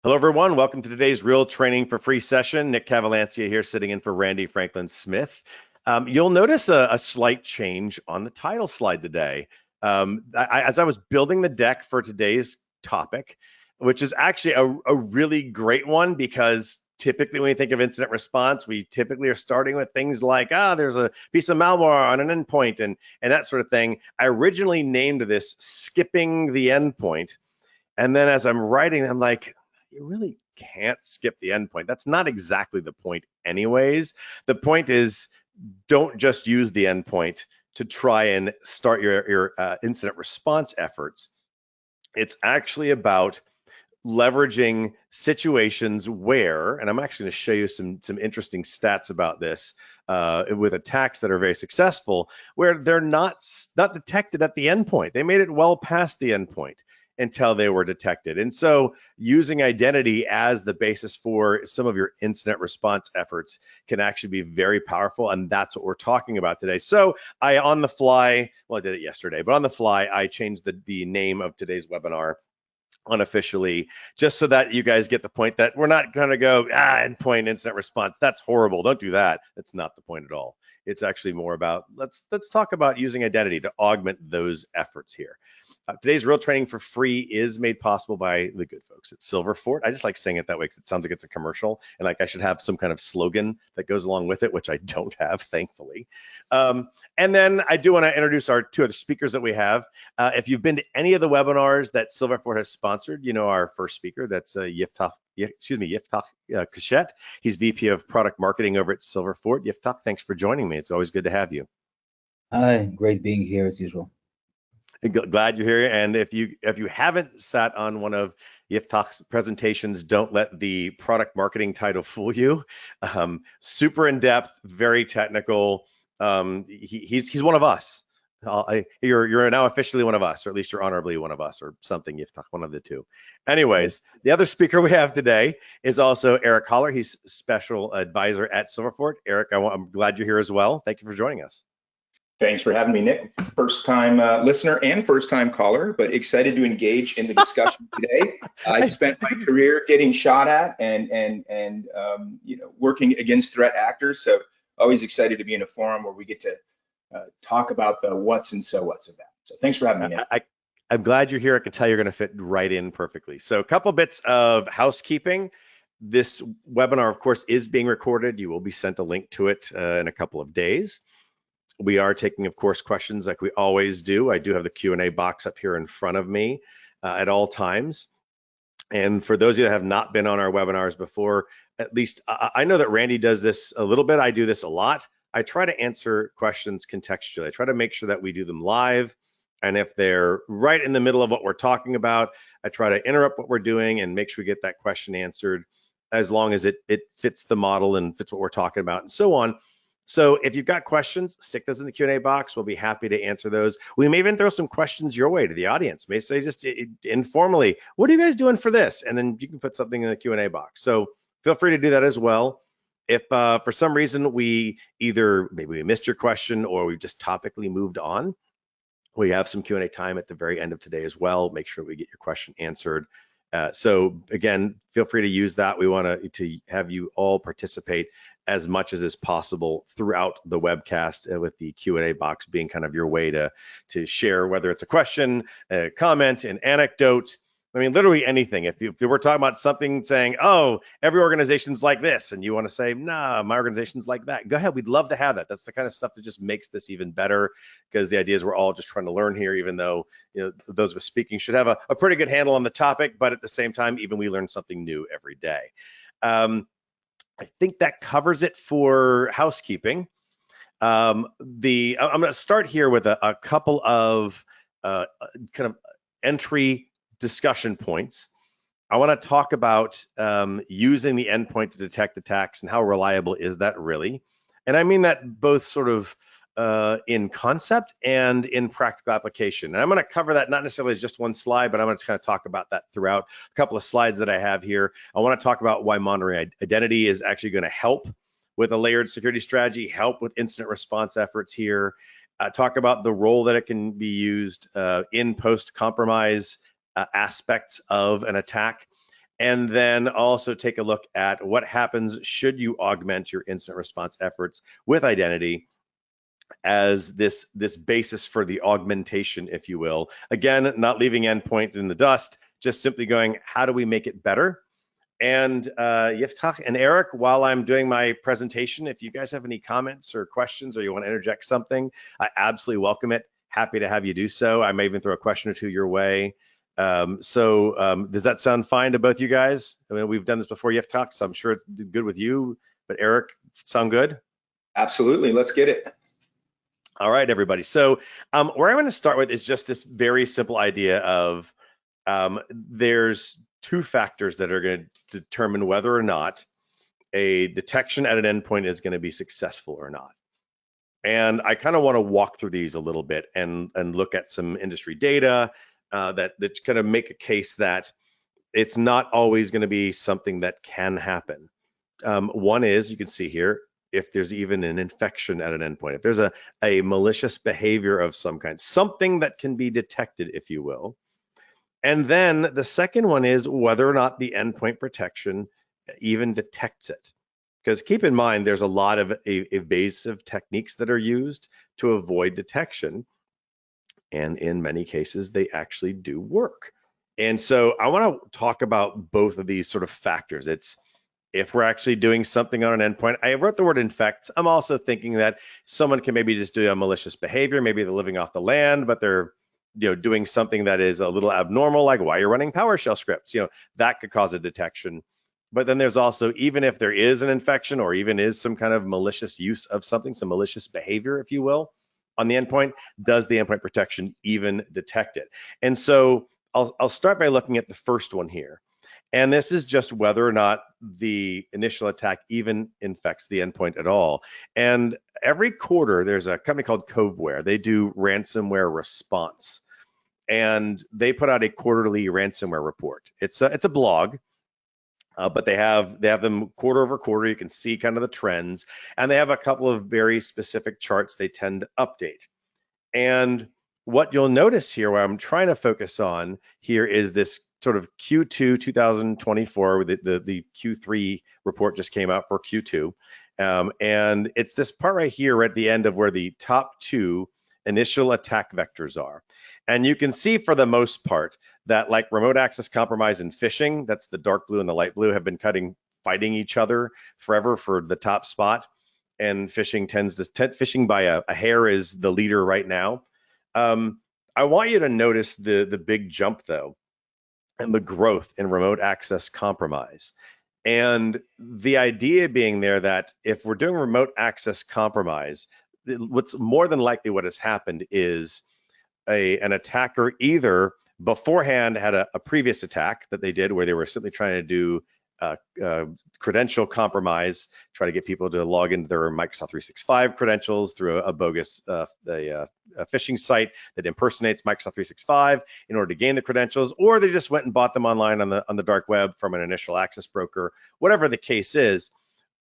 Hello, everyone. Welcome to today's Real Training for Free session. Nick Cavalancia here, sitting in for Randy Franklin Smith. You'll notice a slight change on the title slide today. As I was building the deck for today's topic, which is actually a really great one, because typically when we think of incident response, we typically are starting with things like, there's a piece of malware on an endpoint and that sort of thing. I originally named this Skipping the Endpoint. And then as I'm writing, I'm like, you really can't skip the endpoint. That's not exactly the point anyways. The point is, don't just use the endpoint to try and start your incident response efforts. It's actually about leveraging situations where, and I'm actually going to show you some interesting stats about this with attacks that are very successful, where they're not detected at the endpoint. They made it well past the endpoint until they were detected. And so using identity as the basis for some of your incident response efforts can actually be very powerful. And that's what we're talking about today. So I, on the fly, well, I did it yesterday, but on the fly, I changed the name of today's webinar unofficially, just so that you guys get the point that we're not going to go, endpoint incident response. That's horrible. Don't do that. That's not the point at all. It's actually more about, let's talk about using identity to augment those efforts here. Today's Real Training for Free is made possible by the good folks at Silverfort. I just like saying it that way because it sounds like it's a commercial, and like I should have some kind of slogan that goes along with it, which I don't have, thankfully. And then I do want to introduce our two other speakers that we have. If you've been to any of the webinars that Silverfort has sponsored, you know our first speaker, that's Yiftach Kachet. He's VP of Product Marketing over at Silverfort. Yiftach, thanks for joining me. It's always good to have you. Hi, great being here as usual. Glad you're here. And if you haven't sat on one of Yiftach's presentations, don't let the product marketing title fool you. Super in depth, very technical. He's one of us. You're now officially one of us, or at least you're honorably one of us, or something. Yiftach, one of the two. Anyways, the other speaker we have today is also Eric Holler. He's special advisor at Silverfort. Eric, I'm glad you're here as well. Thank you for joining us. Thanks for having me, Nick. First time listener and first time caller, but excited to engage in the discussion today. I spent my career getting shot at and working against threat actors. So always excited to be in a forum where we get to talk about the what's and so what's of that. So thanks for having me, Nick. I'm glad you're here. I can tell you're going to fit right in perfectly. So a couple bits of housekeeping. This webinar, of course, is being recorded. You will be sent a link to it in a couple of days. We are taking, of course, questions like we always do. I do have the Q&A box up here in front of me at all times. And for those of you that have not been on our webinars before, at least I know that Randy does this a little bit. I do this a lot. I try to answer questions contextually. I try to make sure that we do them live. And if they're right in the middle of what we're talking about, I try to interrupt what we're doing and make sure we get that question answered, as long as it fits the model and fits what we're talking about and so on. So if you've got questions, stick those in the Q&A box. We'll be happy to answer those. We may even throw some questions your way to the audience. May say just informally, what are you guys doing for this? And then you can put something in the Q&A box. So feel free to do that as well. If for some reason maybe we missed your question or we've just topically moved on, we have some Q&A time at the very end of today as well. Make sure we get your question answered. So again, feel free to use that. We want to have you all participate as much as is possible throughout the webcast, with the Q&A box being kind of your way to share, whether it's a question, a comment, an anecdote. I mean, literally anything. If we're talking about something saying, oh, every organization's like this, and you want to say, nah, my organization's like that, go ahead. We'd love to have that. That's the kind of stuff that just makes this even better, because the idea is we're all just trying to learn here, even though those with speaking should have a pretty good handle on the topic, but at the same time, even we learn something new every day. I think that covers it for housekeeping. I'm going to start here with a couple of kind of entry discussion points. I want to talk about using the endpoint to detect attacks and how reliable is that really. And I mean that both sort of in concept and in practical application. And I'm going to cover that not necessarily as just one slide, but I'm going to kind of talk about that throughout a couple of slides that I have here. I want to talk about why monitoring identity is actually going to help with a layered security strategy, help with incident response efforts here, talk about the role that it can be used in post-compromise aspects of an attack. and then also take a look at what happens should you augment your incident response efforts with identity as this basis for the augmentation, if you will. Again, not leaving endpoint in the dust, just simply going, how do we make it better? And Yiftach and Eric, while I'm doing my presentation, if you guys have any comments or questions or you want to interject something, I absolutely welcome it. Happy to have you do so. I may even throw a question or two your way. Does that sound fine to both you guys? I mean, we've done this before, Yiftach, so I'm sure it's good with you, but Eric, sound good? Absolutely, let's get it. All right, everybody. So where I'm going to start with is just this very simple idea of there's two factors that are going to determine whether or not a detection at an endpoint is going to be successful or not. And I kind of want to walk through these a little bit and look at some industry data that kind of make a case that it's not always going to be something that can happen. One is, you can see here, if there's even an infection at an endpoint, if there's a malicious behavior of some kind, something that can be detected, if you will. And then the second one is whether or not the endpoint protection even detects it. Because keep in mind, there's a lot of evasive techniques that are used to avoid detection. And in many cases, they actually do work. And so I want to talk about both of these sort of factors. It's if we're actually doing something on an endpoint. I wrote the word infect. I'm also thinking that someone can maybe just do a malicious behavior. Maybe they're living off the land, but they're doing something that is a little abnormal, like why you're running PowerShell scripts. That could cause a detection. But then there's also, even if there is an infection or even is some kind of malicious use of something, some malicious behavior, if you will, on the endpoint, does the endpoint protection even detect it? And so I'll start by looking at the first one here. And this is just whether or not the initial attack even infects the endpoint at all. And every quarter, there's a company called Coveware. They do ransomware response. And they put out a quarterly ransomware report. It's a blog, but they have them quarter over quarter. You can see kind of the trends, and they have a couple of very specific charts they tend to update. And what you'll notice here, what I'm trying to focus on here, is this sort of Q2 2024. The Q3 report just came out for Q2, and it's this part right here at the end of where the top two initial attack vectors are. And you can see for the most part that, like remote access compromise and phishing, that's the dark blue and the light blue, have been fighting each other forever for the top spot. And phishing phishing by a hair is the leader right now. I want you to notice the big jump though, and the growth in remote access compromise. And the idea being there that if we're doing remote access compromise, what's more than likely what has happened is an attacker either beforehand had a previous attack that they did where they were simply trying to do credential compromise, try to get people to log into their Microsoft 365 credentials through a bogus phishing site that impersonates Microsoft 365 in order to gain the credentials, or they just went and bought them online on the dark web from an initial access broker. Whatever the case is,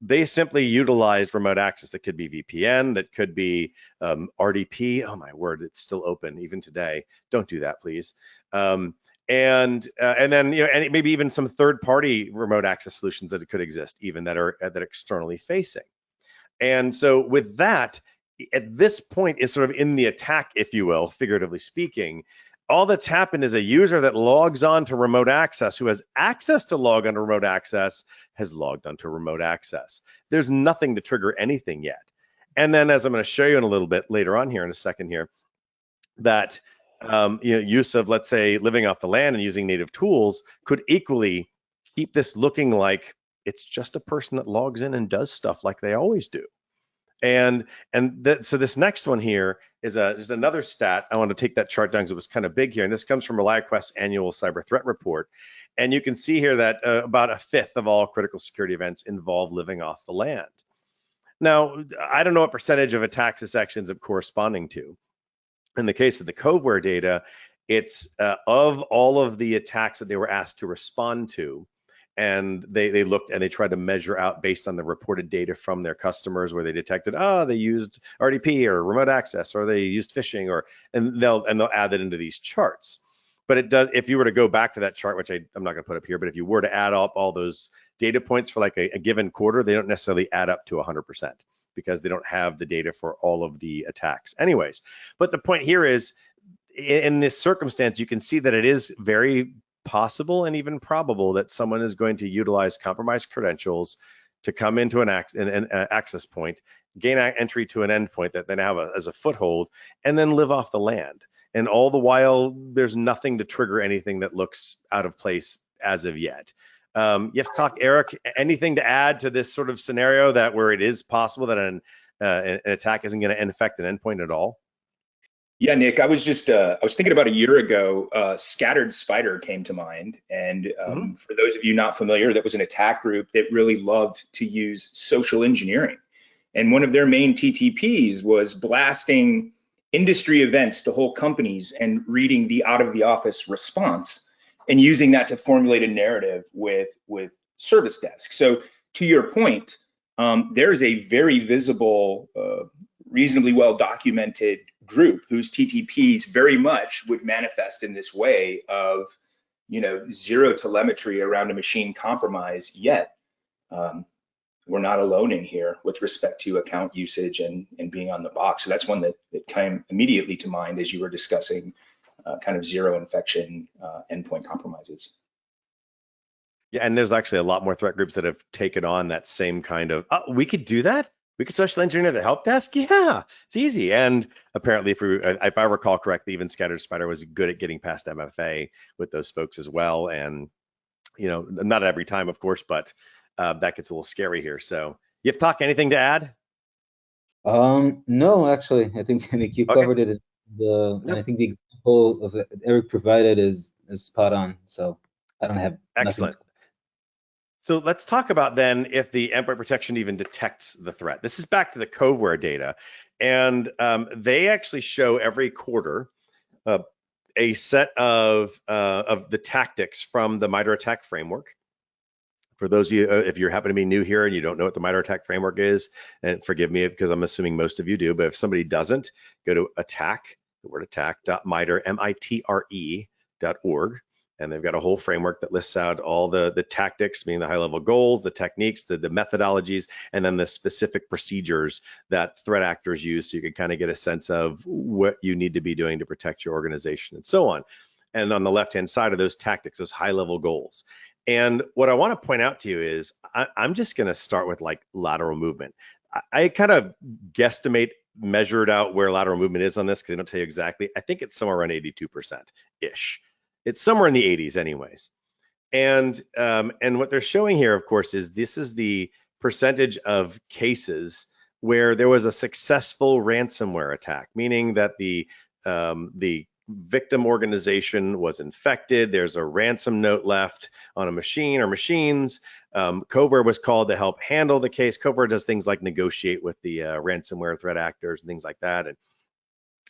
they simply utilized remote access. That could be VPN, that could be RDP. Oh my word, it's still open even today. Don't do that, please. And then and maybe even some third-party remote access solutions that could exist, even that are externally facing. And so with that, at this point is sort of in the attack, if you will, figuratively speaking. All that's happened is a user that logs on to remote access, who has access to log on to remote access, has logged onto remote access. There's nothing to trigger anything yet. And then, as I'm going to show you in a little bit later on here in a second here, that use of, let's say, living off the land and using native tools could equally keep this looking like it's just a person that logs in and does stuff like they always do. So this next one here is just another stat. I want to take that chart down because it was kind of big here, and this comes from ReliaQuest's annual cyber threat report. And you can see here that about a fifth of all critical security events involve living off the land. Now, I don't know what percentage of attacks this actually ends up corresponding to. In the case of the Coveware data, it's of all of the attacks that they were asked to respond to, and they looked and they tried to measure out based on the reported data from their customers where they detected, they used RDP or remote access, or they used phishing, and they'll add that into these charts. but it does, if you were to go back to that chart, which I'm not going to put up here, but if you were to add up all those data points for like a given quarter, they don't necessarily add up to 100% because they don't have the data for all of the attacks anyways. But the point here is, in this circumstance, you can see that it is very possible and even probable that someone is going to utilize compromised credentials to come into an access point, gain entry to an endpoint that they have as a foothold, and then live off the land. And all the while, there's nothing to trigger anything that looks out of place as of yet. Yiftach, Eric, anything to add to this sort of scenario that where it is possible that an attack isn't going to infect an endpoint at all? Yeah, Nick, I was thinking about a year ago, Scattered Spider came to mind. And for those of you not familiar, that was an attack group that really loved to use social engineering. And one of their main TTPs was blasting industry events to whole companies and reading the out of the office response and using that to formulate a narrative with service desk. So to your point, there is a very visible, reasonably well documented group whose TTPs very much would manifest in this way of, zero telemetry around a machine compromise, yet we're not alone in here with respect to account usage and being on the box. So that's one that came immediately to mind as you were discussing kind of zero infection endpoint compromises. Yeah, and there's actually a lot more threat groups that have taken on that same kind of, we could do that? We could social engineer the help desk? Yeah, it's easy. And apparently, if I recall correctly, even Scattered Spider was good at getting past MFA with those folks as well. And, not every time, of course, but that gets a little scary here. So, Yiftach, anything to add? No, actually, I think you covered it. And I think the example of that Eric provided is spot on. So I don't have excellent. So let's talk about then if the endpoint protection even detects the threat. This is back to the Coveware data, and they actually show every quarter a set of the tactics from the MITRE ATT&CK framework. For those of you, if you happen to be new here and you don't know what the MITRE ATT&CK framework is, and forgive me because I'm assuming most of you do, but if somebody doesn't, go to attack, the word attack.mitre, mitre.org. And they've got a whole framework that lists out all the tactics, meaning the high level goals, the techniques, the methodologies, and then the specific procedures that threat actors use, so you can kind of get a sense of what you need to be doing to protect your organization and so on. And on the left-hand side of those tactics, those high level goals. And what I want to point out to you is I'm just going to start with like lateral movement. I kind of guesstimate, measured out where lateral movement is on this because they don't tell you exactly. I think it's somewhere around 82%-ish. It's somewhere in the 80s anyways. And what they're showing here, of course, is this is the percentage of cases where there was a successful ransomware attack, meaning that the victim organization was infected. There's a ransom note left on a machine or machines. Coveware was called to help handle the case. Coveware does things like negotiate with the ransomware threat actors and things like that. And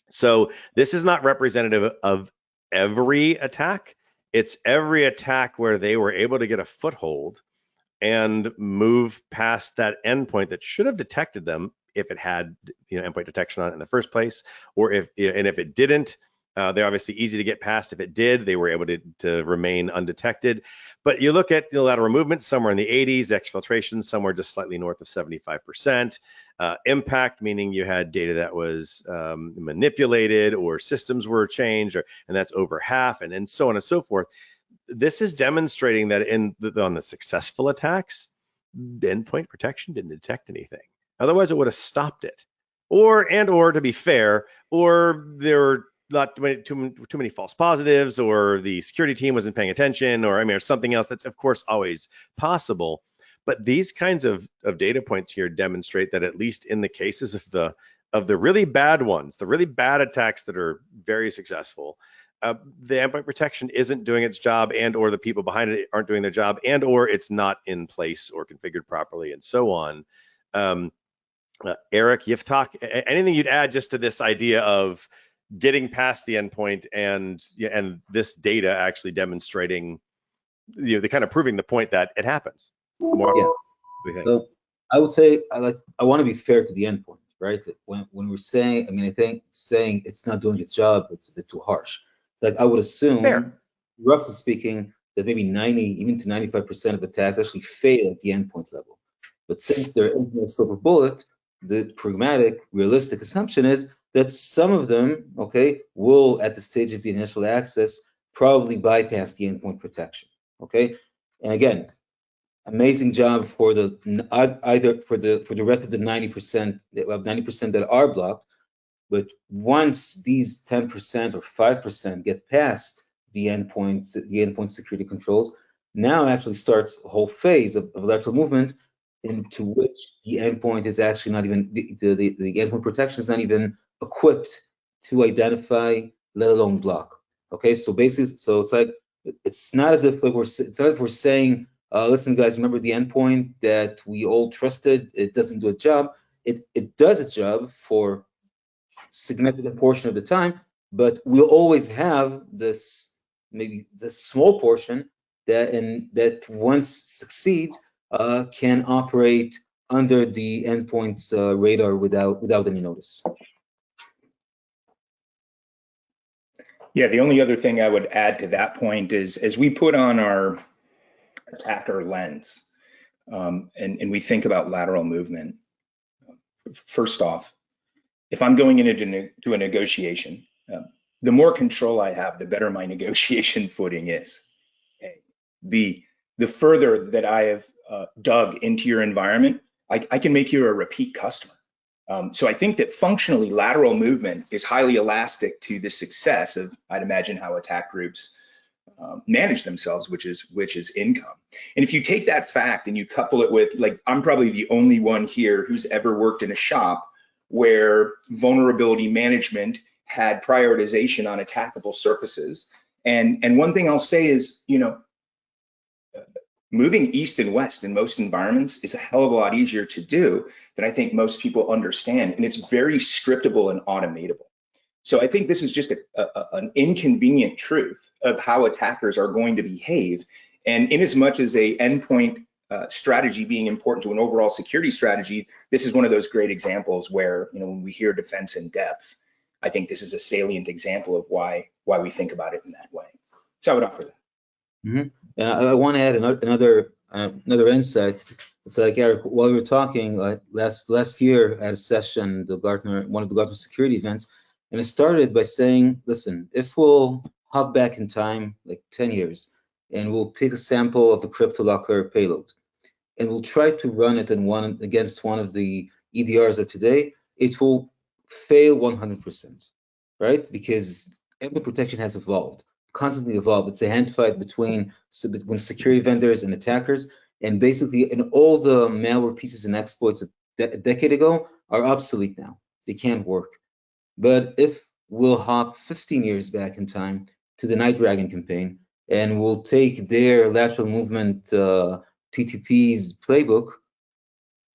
so this is not representative of every attack. It's every attack where they were able to get a foothold and move past that endpoint that should have detected them if it had endpoint detection on it in the first place, or if it didn't, they're obviously easy to get past. If it did, they were able to remain undetected. But you look at the lateral movement somewhere in the 80s, exfiltration somewhere just slightly north of 75%. Impact, meaning you had data that was manipulated or systems were changed, and that's over half, and so on and so forth. This is demonstrating that on the successful attacks, the endpoint protection didn't detect anything. Otherwise, it would have stopped it. Or to be fair, or there were not too many false positives, or the security team wasn't paying attention, or something else that's of course always possible. But these kinds of data points here demonstrate that at least in the cases of the really bad ones, the really bad attacks that are very successful, the endpoint protection isn't doing its job, or the people behind it aren't doing their job, or it's not in place or configured properly, and so on. Eric, Yiftach, anything you'd add just to this idea of getting past the endpoint and this data actually demonstrating, the kind of proving the point that it happens more often? So I would say I want to be fair to the endpoint, right? When we're saying, I think saying it's not doing its job, it's a bit too harsh. Like I would assume, Fair. roughly speaking, that maybe 90, even to 95% of attacks actually fail at the endpoint level. But since there is no silver bullet, the pragmatic, realistic assumption is that some of them, okay, will at the stage of the initial access probably bypass the endpoint protection, okay? And again, amazing job for the either for the rest of the 90% that are blocked, but once these 10% or 5% get past the endpoint security controls, now actually starts a whole phase of lateral movement into which the endpoint is actually not even the endpoint protection is not even equipped to identify, let alone block. Okay, so basically, so it's not as if like we're saying, listen, guys, remember the endpoint that we all trusted? It doesn't do a job. It does a job for significant portion of the time, but we'll always have this maybe this small portion that once succeeds can operate under the endpoint's radar without any notice. Yeah, the only other thing I would add to that point is as we put on our attacker lens and we think about lateral movement, first off, if I'm going into a negotiation, the more control I have, the better my negotiation footing is. A. B, the further that I have dug into your environment, I can make you a repeat customer. So I think that functionally lateral movement is highly elastic to the success of, I'd imagine, how attack groups manage themselves, which is income. And if you take that fact and you couple it with, like, I'm probably the only one here who's ever worked in a shop where vulnerability management had prioritization on attackable surfaces. And one thing I'll say is, you know, moving east and west in most environments is a hell of a lot easier to do than I think most people understand. And it's very scriptable and automatable. So I think this is just an inconvenient truth of how attackers are going to behave. And in as much as a endpoint strategy being important to an overall security strategy, this is one of those great examples where, you know, when we hear defense in depth, I think this is a salient example of why we think about it in that way. So I would offer that. Mm-hmm. And I want to add another insight. It's like, Eric, while we were talking last year at a session, one of the Gartner security events, and it started by saying, listen, if we'll hop back in time like 10 years and we'll pick a sample of the CryptoLocker payload and we'll try to run it against one of the EDRs of today, it will fail 100%, right? Because endpoint protection has evolved, constantly evolved. It's a hand fight between security vendors and attackers, and basically, and all the malware pieces and exploits a decade ago are obsolete now. They can't work. But if we'll hop 15 years back in time to the Night Dragon campaign, and we'll take their lateral movement TTP's playbook,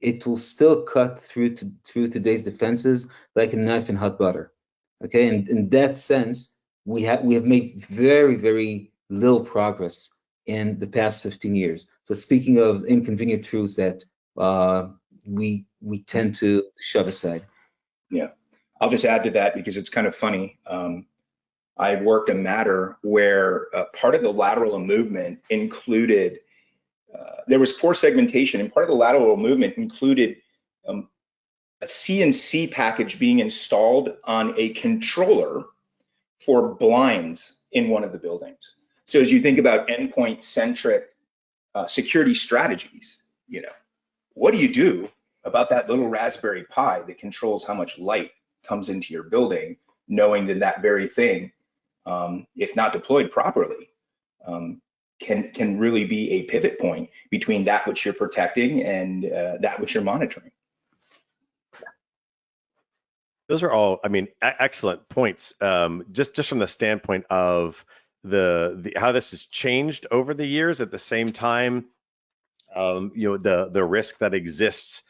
it will still cut through today's defenses like a knife in hot butter. Okay, and in that sense, we have made very, very little progress in the past 15 years. So speaking of inconvenient truths that we tend to shove aside. Yeah, I'll just add to that because it's kind of funny. I worked a matter where part of the lateral movement included, there was poor segmentation, and part of the lateral movement included a CNC package being installed on a controller for blinds in one of the buildings. So as you think about endpoint-centric security strategies, you know, what do you do about that little Raspberry Pi that controls how much light comes into your building, knowing that that very thing, if not deployed properly, can really be a pivot point between that which you're protecting and that which you're monitoring. Those are all, I mean, excellent points. Just from the standpoint of the how this has changed over the years. At the same time, you know, the risk that exists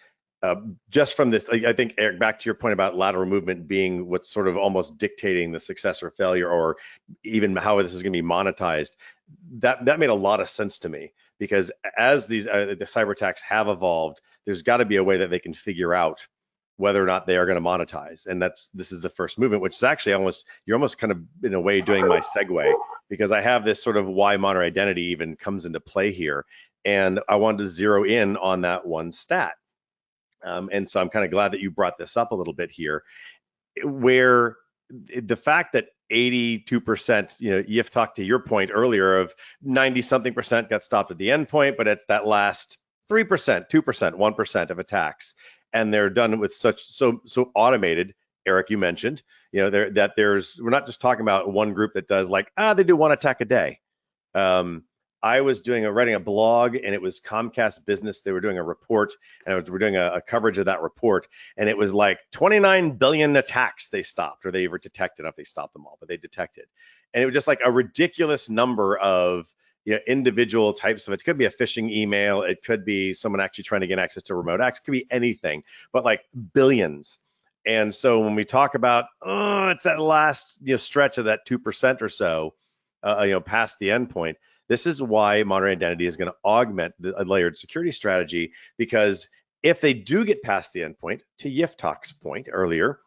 just from this. I think, Eric, back to your point about lateral movement being what's sort of almost dictating the success or failure, or even how this is going to be monetized. That made a lot of sense to me, because as these the cyber attacks have evolved, there's got to be a way that they can figure out whether or not they are going to monetize. And this is the first movement, which is actually you're almost kind of in a way doing my segue, because I have this sort of why modern identity even comes into play here. And I wanted to zero in on that one stat. And so I'm kind of glad that you brought this up a little bit here, where the fact that 82%, you've talked to your point earlier of 90 something percent got stopped at the endpoint, but it's that last 3%, 2%, 1% of attacks. And they're done with so automated. Eric, you mentioned, we're not just talking about one group that does they do one attack a day. I was writing a blog, and it was Comcast Business. They were doing a report, and we're doing a coverage of that report, and it was like 29 billion attacks they stopped, or they were detected. I don't know if they stopped them all, but they detected. And it was just like a ridiculous number of individual types of it. It could be a phishing email. It could be someone actually trying to get access to remote access. It could be anything, but like billions. And so when we talk about, it's that last stretch of that 2% or so, past the endpoint, this is why modern identity is going to augment a layered security strategy, because if they do get past the endpoint, to Yiftach's point earlier,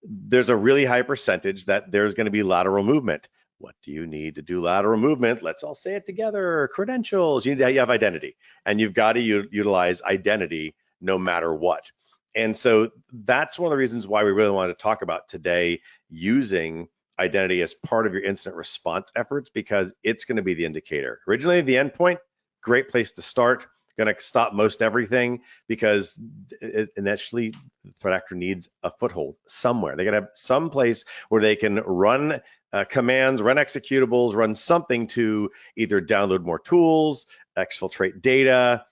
there's a really high percentage that there's going to be lateral movement. What do you need to do lateral movement? Let's all say it together. Credentials. You have identity, and you've got to utilize identity no matter what. And so that's one of the reasons why we really wanted to talk about today using identity as part of your incident response efforts, because it's going to be the indicator. Originally, the endpoint, great place to start. Going to stop most everything, because initially the threat actor needs a foothold somewhere. They got to have some place where they can run commands, run executables, run something to either download more tools, exfiltrate data,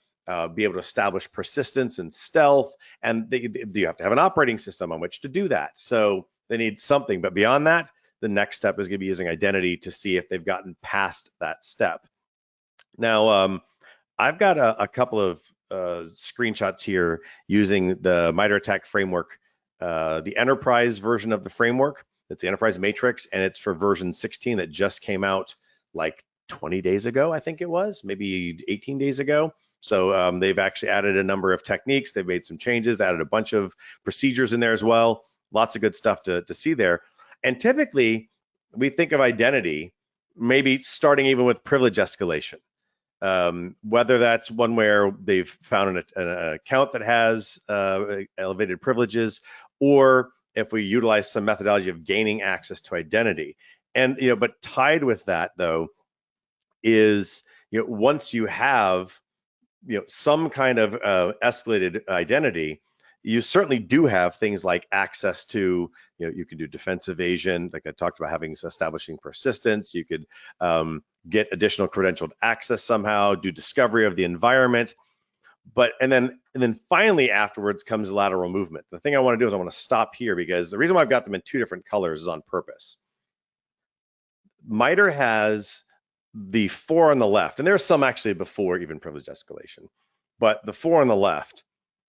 be able to establish persistence and stealth, and you have to have an operating system on which to do that. So they need something, but beyond that, the next step is going to be using identity to see if they've gotten past that step. Now, I've got a couple of screenshots here using the MITRE ATT&CK framework, the enterprise version of the framework. It's the enterprise matrix, and it's for version 16 that just came out like 20 days ago, I think it was, maybe 18 days ago. So they've actually added a number of techniques. They've made some changes, added a bunch of procedures in there as well. Lots of good stuff to see there. And typically, we think of identity maybe starting even with privilege escalation. Whether that's one where they've found an account that has elevated privileges, or if we utilize some methodology of gaining access to identity. And but tied with that though is once you have some kind of escalated identity, you certainly do have things like access to, you can do defense evasion, like I talked about, establishing persistence. You could get additional credentialed access somehow, do discovery of the environment. And then finally afterwards comes lateral movement. The thing I want to do is I want to stop here, because the reason why I've got them in two different colors is on purpose. MITRE has the 4 on the left, and there's some actually before even privilege escalation, but the 4 on the left,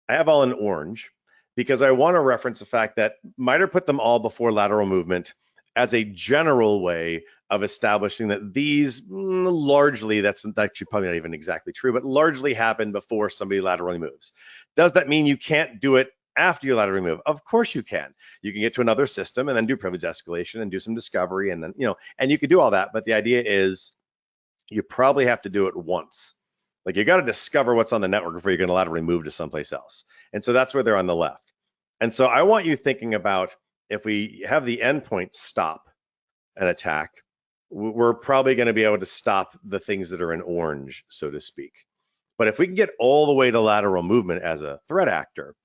I have all in orange, because I want to reference the fact that MITRE put them all before lateral movement as a general way of establishing that these largely, that's actually probably not even exactly true, but largely happen before somebody laterally moves. Does that mean you can't do it after you laterally move? Of course you can. You can get to another system and then do privilege escalation and do some discovery, and then, and you could do all that. But the idea is you probably have to do it once. Like, you got to discover what's on the network before you're going to laterally move to someplace else. And so that's where they're on the left. And so I want you thinking about, if we have the endpoint stop an attack, we're probably going to be able to stop the things that are in orange, so to speak. But if we can get all the way to lateral movement as a threat actor,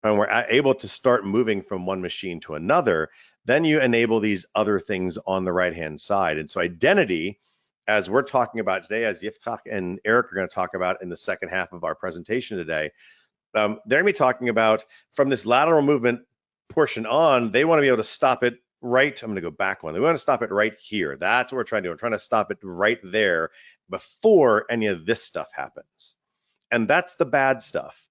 and we're able to start moving from one machine to another, then you enable these other things on the right-hand side. And so identity, as we're talking about today, as Yiftach and Eric are going to talk about in the second half of our presentation today, they're going to be talking about, from this lateral movement portion on, they want to be able to stop it right. I'm going to go back one. They want to stop it right here. That's what we're trying to do. We're trying to stop it right there before any of this stuff happens. And that's the bad stuff.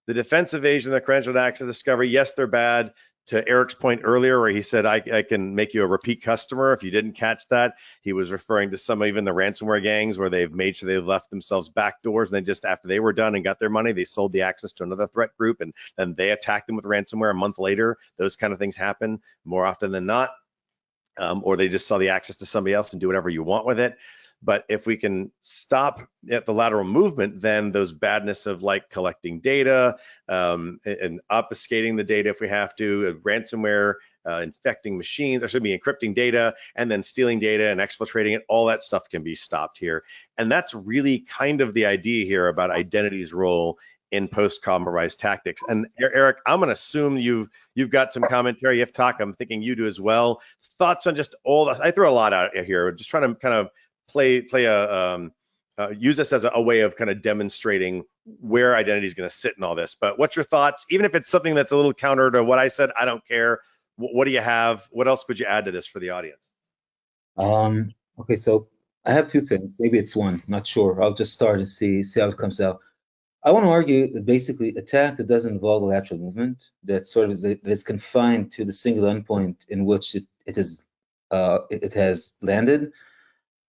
The defense evasion, the credentialed access discovery, yes, they're bad. to Eric's point earlier, where he said, I can make you a repeat customer. If you didn't catch that, he was referring to some, even the ransomware gangs, where they've made sure they've left themselves back doors, and then just after they were done and got their money, they sold the access to another threat group, and then they attacked them with ransomware a month later. Those kind of things happen more often than not. Or they just sell the access to somebody else and do whatever you want with it. But if we can stop at the lateral movement, then those badness of like collecting data and obfuscating the data if we have to, ransomware, infecting machines, or should be encrypting data and then stealing data and exfiltrating it, all that stuff can be stopped here. And that's really kind of the idea here about identity's role in post-compromise tactics. And Eric, I'm going to assume you've got some commentary. If talk, I'm thinking you do as well. Thoughts on just all that? I throw a lot out here, just trying to kind of use this as a way of kind of demonstrating where identity is going to sit in all this. But what's your thoughts? Even if it's something that's a little counter to what I said, I don't care. What do you have? What else would you add to this for the audience? Okay, so I have two things. Maybe it's one, not sure. I'll just start and see how it comes out. I want to argue that basically attack that doesn't involve a lateral movement, that sort of is confined to the single endpoint in which it has landed,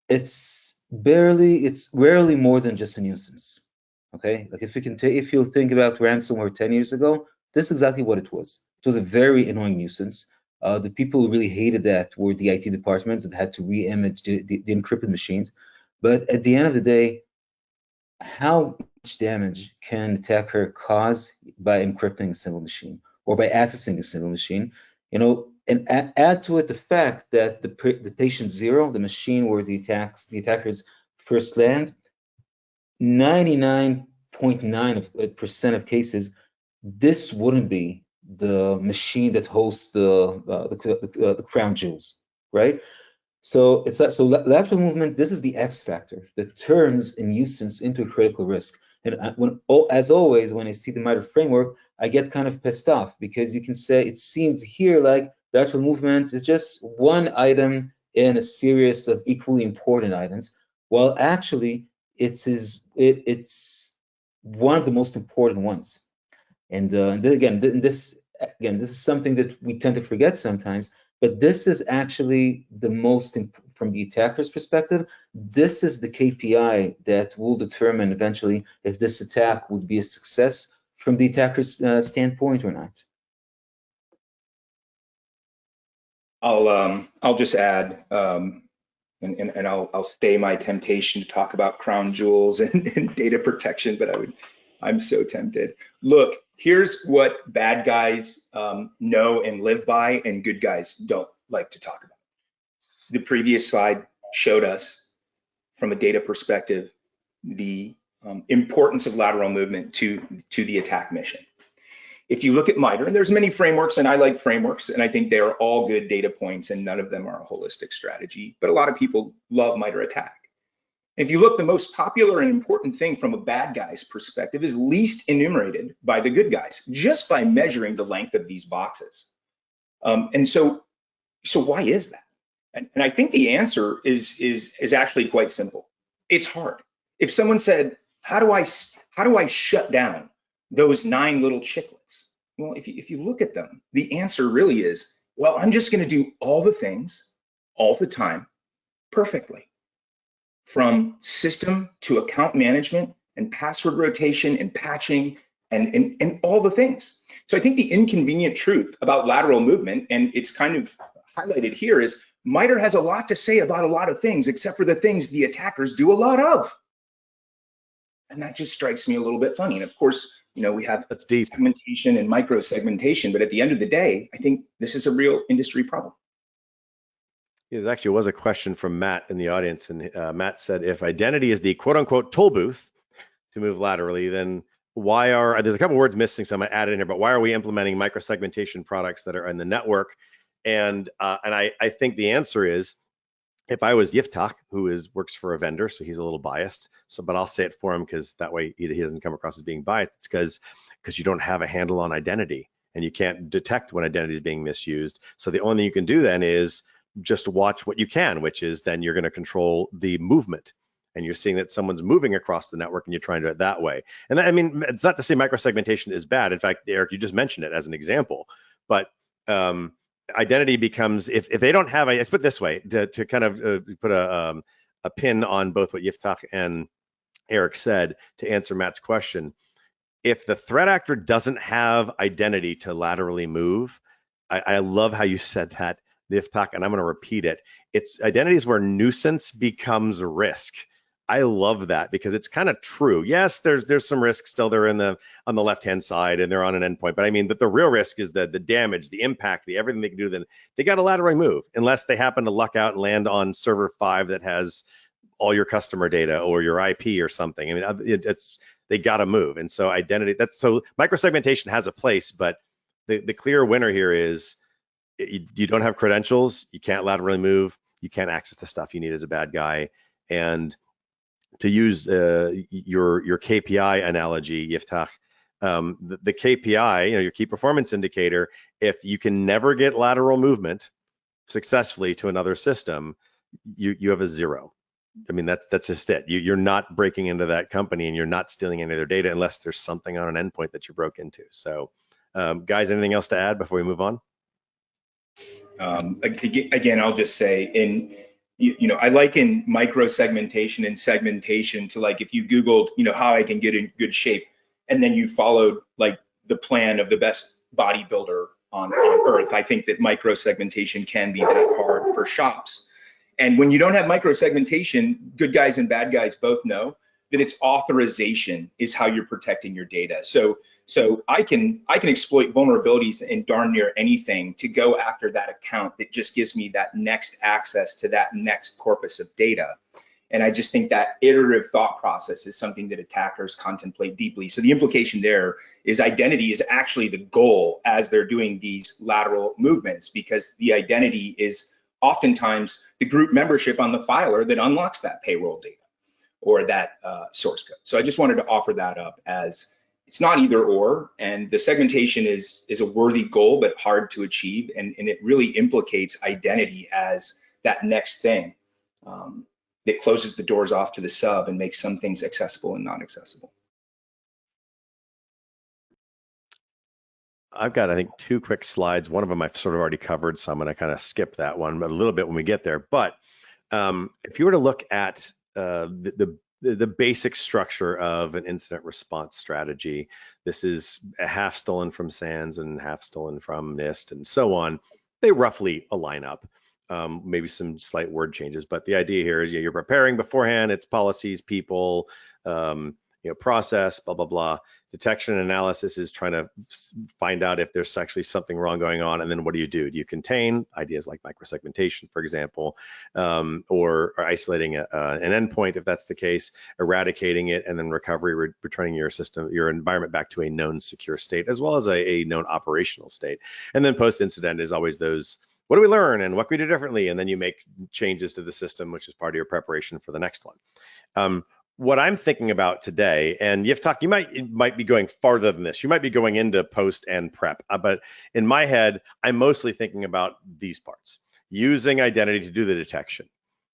it's rarely more than just a nuisance. Okay, like if you think about ransomware 10 years ago, this is exactly what it was. It was a very annoying nuisance. The people who really hated that were the IT departments that had to re-image the encrypted machines. But at the end of the day, how much damage can an attacker cause by encrypting a single machine or by accessing a single machine? You know, and add to it the fact that the patient zero, the machine where the attackers first land, 99.9% of cases, this wouldn't be the machine that hosts the crown jewels, right? So it's that. So lateral movement, this is the X factor that turns a nuisance into a critical risk. And as always, when I see the MITRE framework, I get kind of pissed off because you can say it seems here like lateral movement is just one item in a series of equally important items, while actually it's one of the most important ones. And this is something that we tend to forget sometimes. But this is actually the most, from the attacker's perspective, this is the KPI that will determine eventually if this attack would be a success from the attacker's standpoint or not. I'll just add, and I'll stay my temptation to talk about crown jewels and data protection, but I'm so tempted. Look, here's what bad guys know and live by, and good guys don't like to talk about. The previous slide showed us, from a data perspective, the importance of lateral movement to the attack mission. If you look at MITRE, and there's many frameworks, and I like frameworks, and I think they are all good data points, and none of them are a holistic strategy, but a lot of people love MITRE attack. If you look, the most popular and important thing from a bad guy's perspective is least enumerated by the good guys, just by measuring the length of these boxes. And so why is that? And I think the answer is actually quite simple. It's hard. If someone said, how do I shut down those 9 little chiclets? Well, if you look at them, the answer really is, well, I'm just going to do all the things all the time perfectly. From system to account management and password rotation and patching and all the things. So I think the inconvenient truth about lateral movement, and it's kind of highlighted here, is MITRE has a lot to say about a lot of things, except for the things the attackers do a lot of. And that just strikes me a little bit funny. And of course, you know, we have segmentation and micro segmentation, but at the end of the day, I think this is a real industry problem. There actually was a question from Matt in the audience, and Matt said, if identity is the quote unquote toll booth to move laterally, then why there's a couple words missing, so I'm gonna add it in here, but why are we implementing microsegmentation products that are in the network? And I think the answer is, if I was Yiftach, who works for a vendor, so he's a little biased, but I'll say it for him because that way he doesn't come across as being biased. It's because you don't have a handle on identity and you can't detect when identity is being misused. So the only thing you can do then is just watch what you can, which is then you're going to control the movement, and you're seeing that someone's moving across the network and you're trying to do it that way. And I mean, it's not to say microsegmentation is bad. In fact, Eric, you just mentioned it as an example, but identity becomes, if they don't have, let's put it this way, to kind of put a pin on both what Yiftach and Eric said to answer Matt's question. If the threat actor doesn't have identity to laterally move, I love how you said that, Yiftach, and I'm going to repeat it. It's identities where nuisance becomes risk. I love that because it's kind of true. Yes, there's some risk still there on the left-hand side and they're on an endpoint, but I mean, but the real risk is the damage, the impact, the everything they can do. Then they got to laterally move unless they happen to luck out and land on server 5 that has all your customer data or your IP or something. I mean, they got to move. And so identity, so microsegmentation has a place, but the clear winner here is you don't have credentials, you can't laterally move, you can't access the stuff you need as a bad guy. And to use your KPI analogy, Yiftach, the KPI, your key performance indicator, if you can never get lateral movement successfully to another system, you have a 0. I mean, that's just it. You're not breaking into that company and you're not stealing any of their data unless there's something on an endpoint that you broke into. So, guys, anything else to add before we move on? Again, I'll just say, I liken micro-segmentation and segmentation to, like, if you Googled, how I can get in good shape, and then you followed like the plan of the best bodybuilder on earth. I think that micro-segmentation can be that hard for shops. And when you don't have micro-segmentation, good guys and bad guys both know that it's authorization is how you're protecting your data. So I can exploit vulnerabilities in darn near anything to go after that account that just gives me that next access to that next corpus of data. And I just think that iterative thought process is something that attackers contemplate deeply. So the implication there is identity is actually the goal as they're doing these lateral movements, because the identity is oftentimes the group membership on the filer that unlocks that payroll data or that source code. So I just wanted to offer that up as it's not either or, and the segmentation is a worthy goal, but hard to achieve. And it really implicates identity as that next thing that closes the doors off to the sub and makes some things accessible and not accessible. I've got, I think, 2 quick slides. One of them I've sort of already covered, so I'm going to kind of skip that one, but a little bit when we get there. But if you were to look at the basic structure of an incident response strategy, this is half stolen from SANS and half stolen from NIST and so on. They roughly align up. Maybe some slight word changes, but the idea here is you're preparing beforehand. It's policies, people, process, blah, blah, blah. Detection and analysis is trying to find out if there's actually something wrong going on. And then what do? Do you contain ideas like microsegmentation, for example, or isolating an endpoint if that's the case, eradicating it, and then recovery, returning your system, your environment back to a known secure state, as well as a known operational state. And then post-incident is always those, what do we learn and what can we do differently? And then you make changes to the system, which is part of your preparation for the next one. What I'm thinking about today, and Yiftach, you might be going farther than this. You might be going into post and prep, but in my head, I'm mostly thinking about these parts. Using identity to do the detection,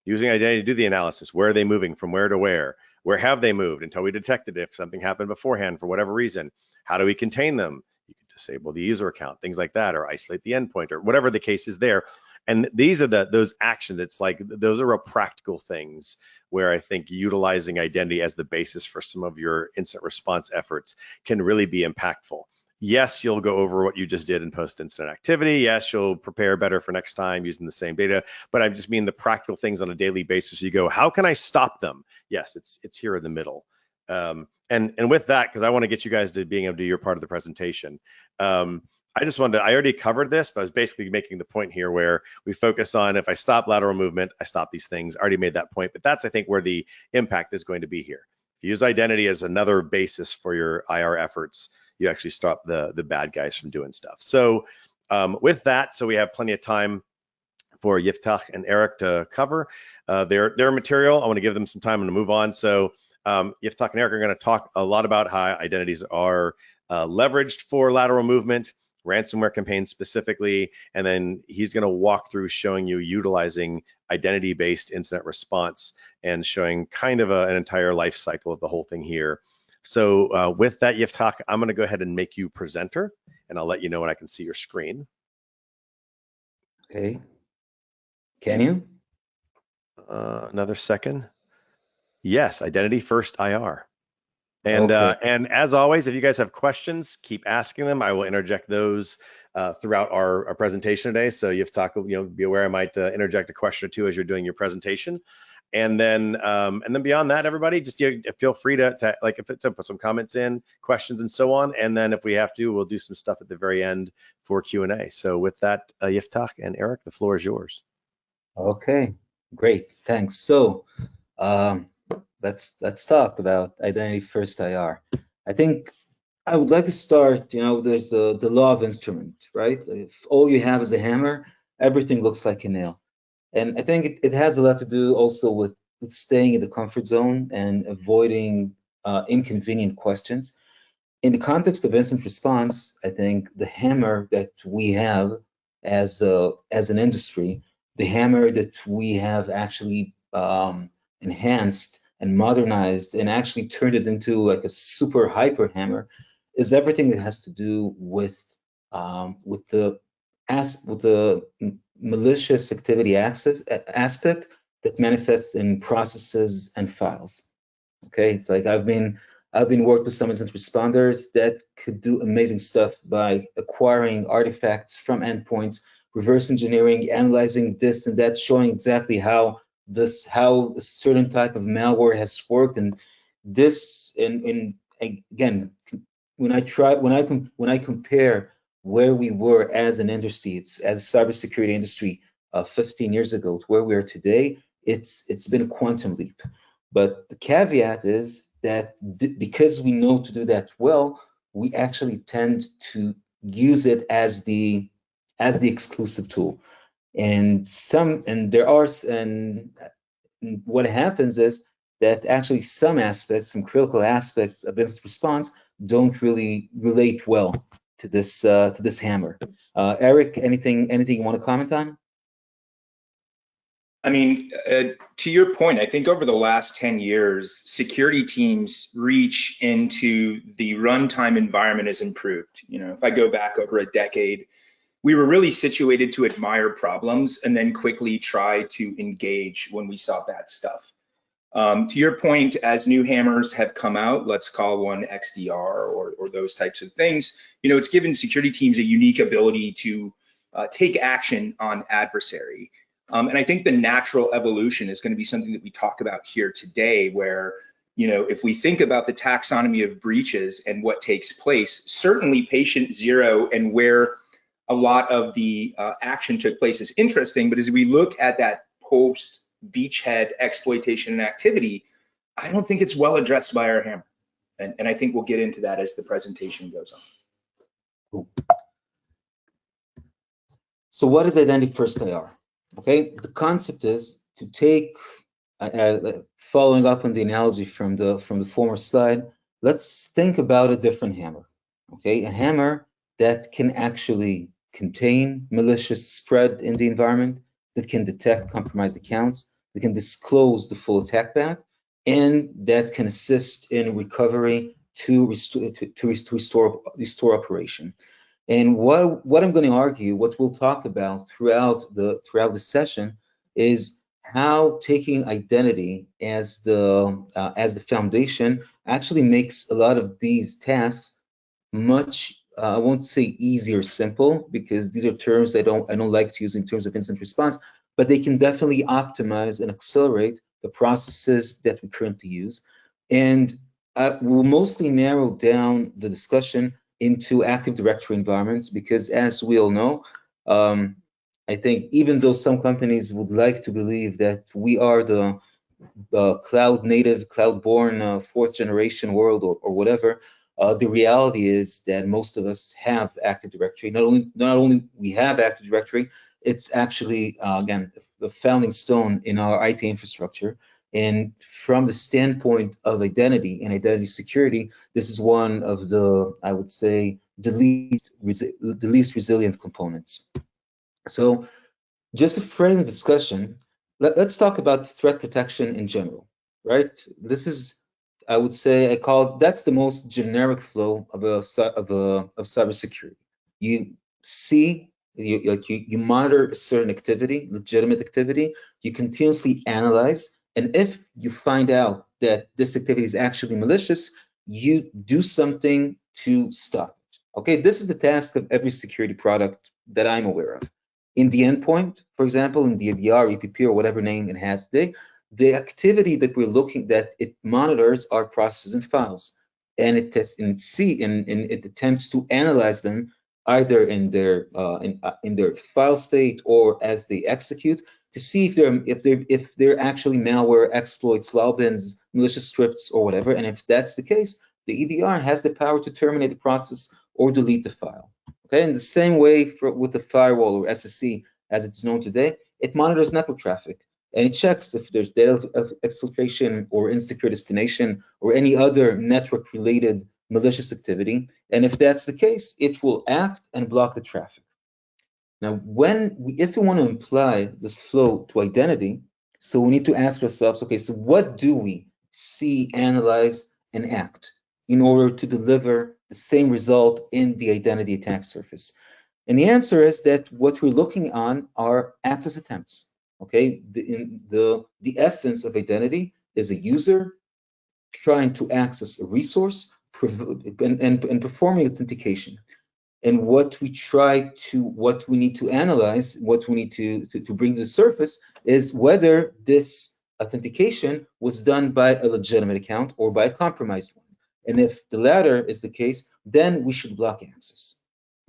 using identity to do the analysis. Where are they moving from where to where? Where have they moved until we detected if something happened beforehand for whatever reason? How do we contain them? You can disable the user account, things like that, or isolate the endpoint, or whatever the case is there. And these are those actions. It's like those are real practical things where I think utilizing identity as the basis for some of your incident response efforts can really be impactful. Yes, you'll go over what you just did in post-incident activity. Yes, you'll prepare better for next time using the same data. But I just mean the practical things on a daily basis. You go, how can I stop them? Yes, it's here in the middle. And with that, because I want to get you guys to being able to do your part of the presentation. I already covered this, but I was basically making the point here where we focus on if I stop lateral movement, I stop these things. I already made that point, but that's, I think, where the impact is going to be here. If you use identity as another basis for your IR efforts, you actually stop the bad guys from doing stuff. So with that, so we have plenty of time for Yiftach and Eric to cover their material. I want to give them some time and to move on. So Yiftach and Eric are going to talk a lot about how identities are leveraged for lateral movement, ransomware campaigns specifically, and then he's going to walk through showing you utilizing identity-based incident response and showing kind of an entire life cycle of the whole thing here. So with that, Yiftach, I'm going to go ahead and make you presenter, and I'll let you know when I can see your screen. Okay. Can you? Another second. Yes, identity first IR. And Okay. and as always, if you guys have questions, keep asking them. I will interject those throughout our presentation today. So you have to talk, be aware I might interject a question or two as you're doing your presentation. And then beyond that, everybody, just feel free to like if it's put some comments in, questions, and so on. And then if we have to, we'll do some stuff at the very end for Q&A. So with that, Yiftach and Eric, the floor is yours. Okay. Great. Thanks. So let's talk about identity first IR. I think I would like to start, there's the law of instrument, right? If all you have is a hammer, everything looks like a nail. And I think it has a lot to do also with staying in the comfort zone and avoiding inconvenient questions. In the context of incident response, I think the hammer that we have as an industry, the hammer that we have actually enhanced and modernized and actually turned it into like a super hyper hammer, is everything that has to do with the malicious activity aspect that manifests in processes and files. Okay, it's like I've been working with some incident responders that could do amazing stuff by acquiring artifacts from endpoints, reverse engineering, analyzing this and that, showing exactly how a certain type of malware has worked. And this, and again, when I compare where we were as an industry, as a cybersecurity industry 15 years ago to where we are today, it's been a quantum leap. But the caveat is that because we know to do that well, we actually tend to use it as the exclusive tool. And what happens is that actually some critical aspects of incident response don't really relate well to this hammer. Eric, anything you want to comment on? I mean, to your point, I think over the last 10 years, security teams' reach into the runtime environment has improved. If I go back over a decade, we were really situated to admire problems and then quickly try to engage when we saw bad stuff. To your point, as new hammers have come out, let's call one XDR or those types of things, it's given security teams a unique ability to take action on adversary. And I think the natural evolution is going to be something that we talk about here today, where, if we think about the taxonomy of breaches and what takes place, certainly patient zero and where a lot of the action took place is interesting. But as we look at that post beachhead exploitation and activity, I don't think it's well addressed by our hammer. And I think we'll get into that as the presentation goes on. Cool. So what is identity first IR? Okay, the concept is to take, following up on the analogy from the former slide, let's think about a different hammer. Okay, a hammer that can actually contain malicious spread in the environment, that can detect compromised accounts, that can disclose the full attack path, and that can assist in recovery to restore operation. And what I'm going to argue, what we'll talk about throughout the session, is how taking identity as the foundation actually makes a lot of these tasks much, I won't say easy or simple, because these are terms I don't like to use in terms of incident response, but they can definitely optimize and accelerate the processes that we currently use. And we'll mostly narrow down the discussion into Active Directory environments, because as we all know, I think even though some companies would like to believe that we are the cloud native, cloud born fourth generation world or whatever, the reality is that most of us have Active Directory. Not only we have Active Directory, it's actually again the founding stone in our IT infrastructure. And from the standpoint of identity and identity security, this is one of the, I would say, the least resilient components. So just to frame the discussion, let's talk about threat protection in general, right? This is, I would say, that's the most generic flow of cybersecurity. You see You monitor a certain activity, legitimate activity, you continuously analyze, and if you find out that this activity is actually malicious, you do something to stop it. Okay, this is the task of every security product that I'm aware of. In the endpoint, for example, in the EDR, EPP, or whatever name it has today, the activity that we're looking that it monitors are processes and files, and it tests and it attempts to analyze them either in their file state or as they execute to see if they're actually malware, exploits, logins, malicious scripts, or whatever. And if that's the case, the EDR has the power to terminate the process or delete the file. Okay, in the same way with the firewall or SSE as it's known today, it monitors network traffic and it checks if there's data of exfiltration or insecure destination or any other network-related malicious activity. And if that's the case, it will act and block the traffic. Now, if we want to apply this flow to identity, so we need to ask ourselves, okay, so what do we see, analyze, and act in order to deliver the same result in the identity attack surface? And the answer is that what we're looking on are access attempts. Okay, the essence of identity is a user trying to access a resource and performing authentication. And what we need to analyze, what we need to bring to the surface is whether this authentication was done by a legitimate account or by a compromised one. And if the latter is the case, then we should block access.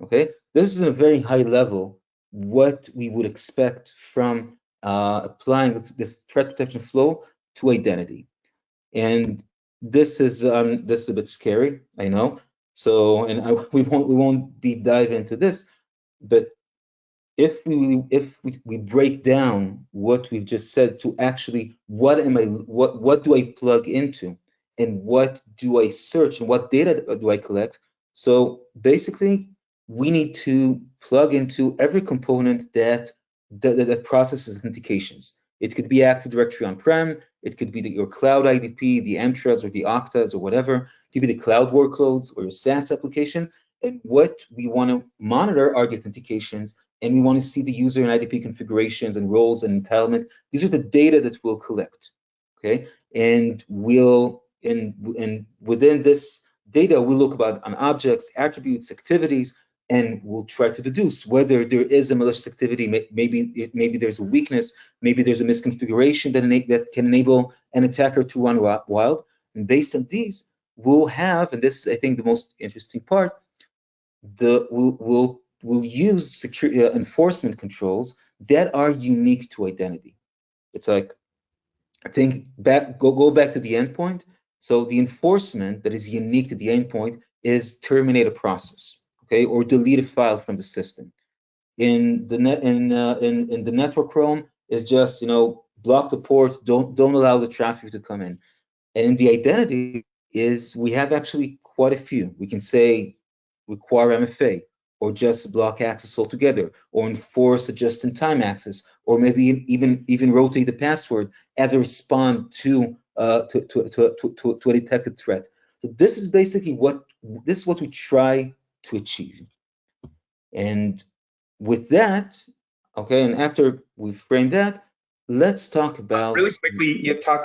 Okay, this is a very high level what we would expect from applying this threat protection flow to identity. And this is a bit scary, I know. So, and we won't deep dive into this, but if we break down what we've just said to actually what do I plug into and what do I search and what data do I collect? So basically, we need to plug into every component that processes authentications. It could be Active Directory on-prem, it could be your cloud IDP, the Amtras or the Oktas or whatever, it could be the cloud workloads or your SaaS application. And what we want to monitor are the authentications, and we want to see the user and IDP configurations and roles and entitlement. These are the data that we'll collect, okay? And within this data, we'll look on objects, attributes, activities, and we'll try to deduce whether there is a malicious activity. Maybe there's a weakness, maybe there's a misconfiguration that can enable an attacker to run wild. And based on these, we'll have, and this is, I think, the most interesting part, we'll use security enforcement controls that are unique to identity. It's like, I think go back to the endpoint. So the enforcement that is unique to the endpoint is terminate a process, okay, or delete a file from the system. In the network realm is just, block the port, don't allow the traffic to come in. And in the identity is we have actually quite a few. We can say require MFA, or just block access altogether, or enforce a just-in-time access, or maybe even rotate the password as a response to a detected threat. So this is basically what we try to achieve. And with that, okay, and after we've framed that, let's talk about really quickly.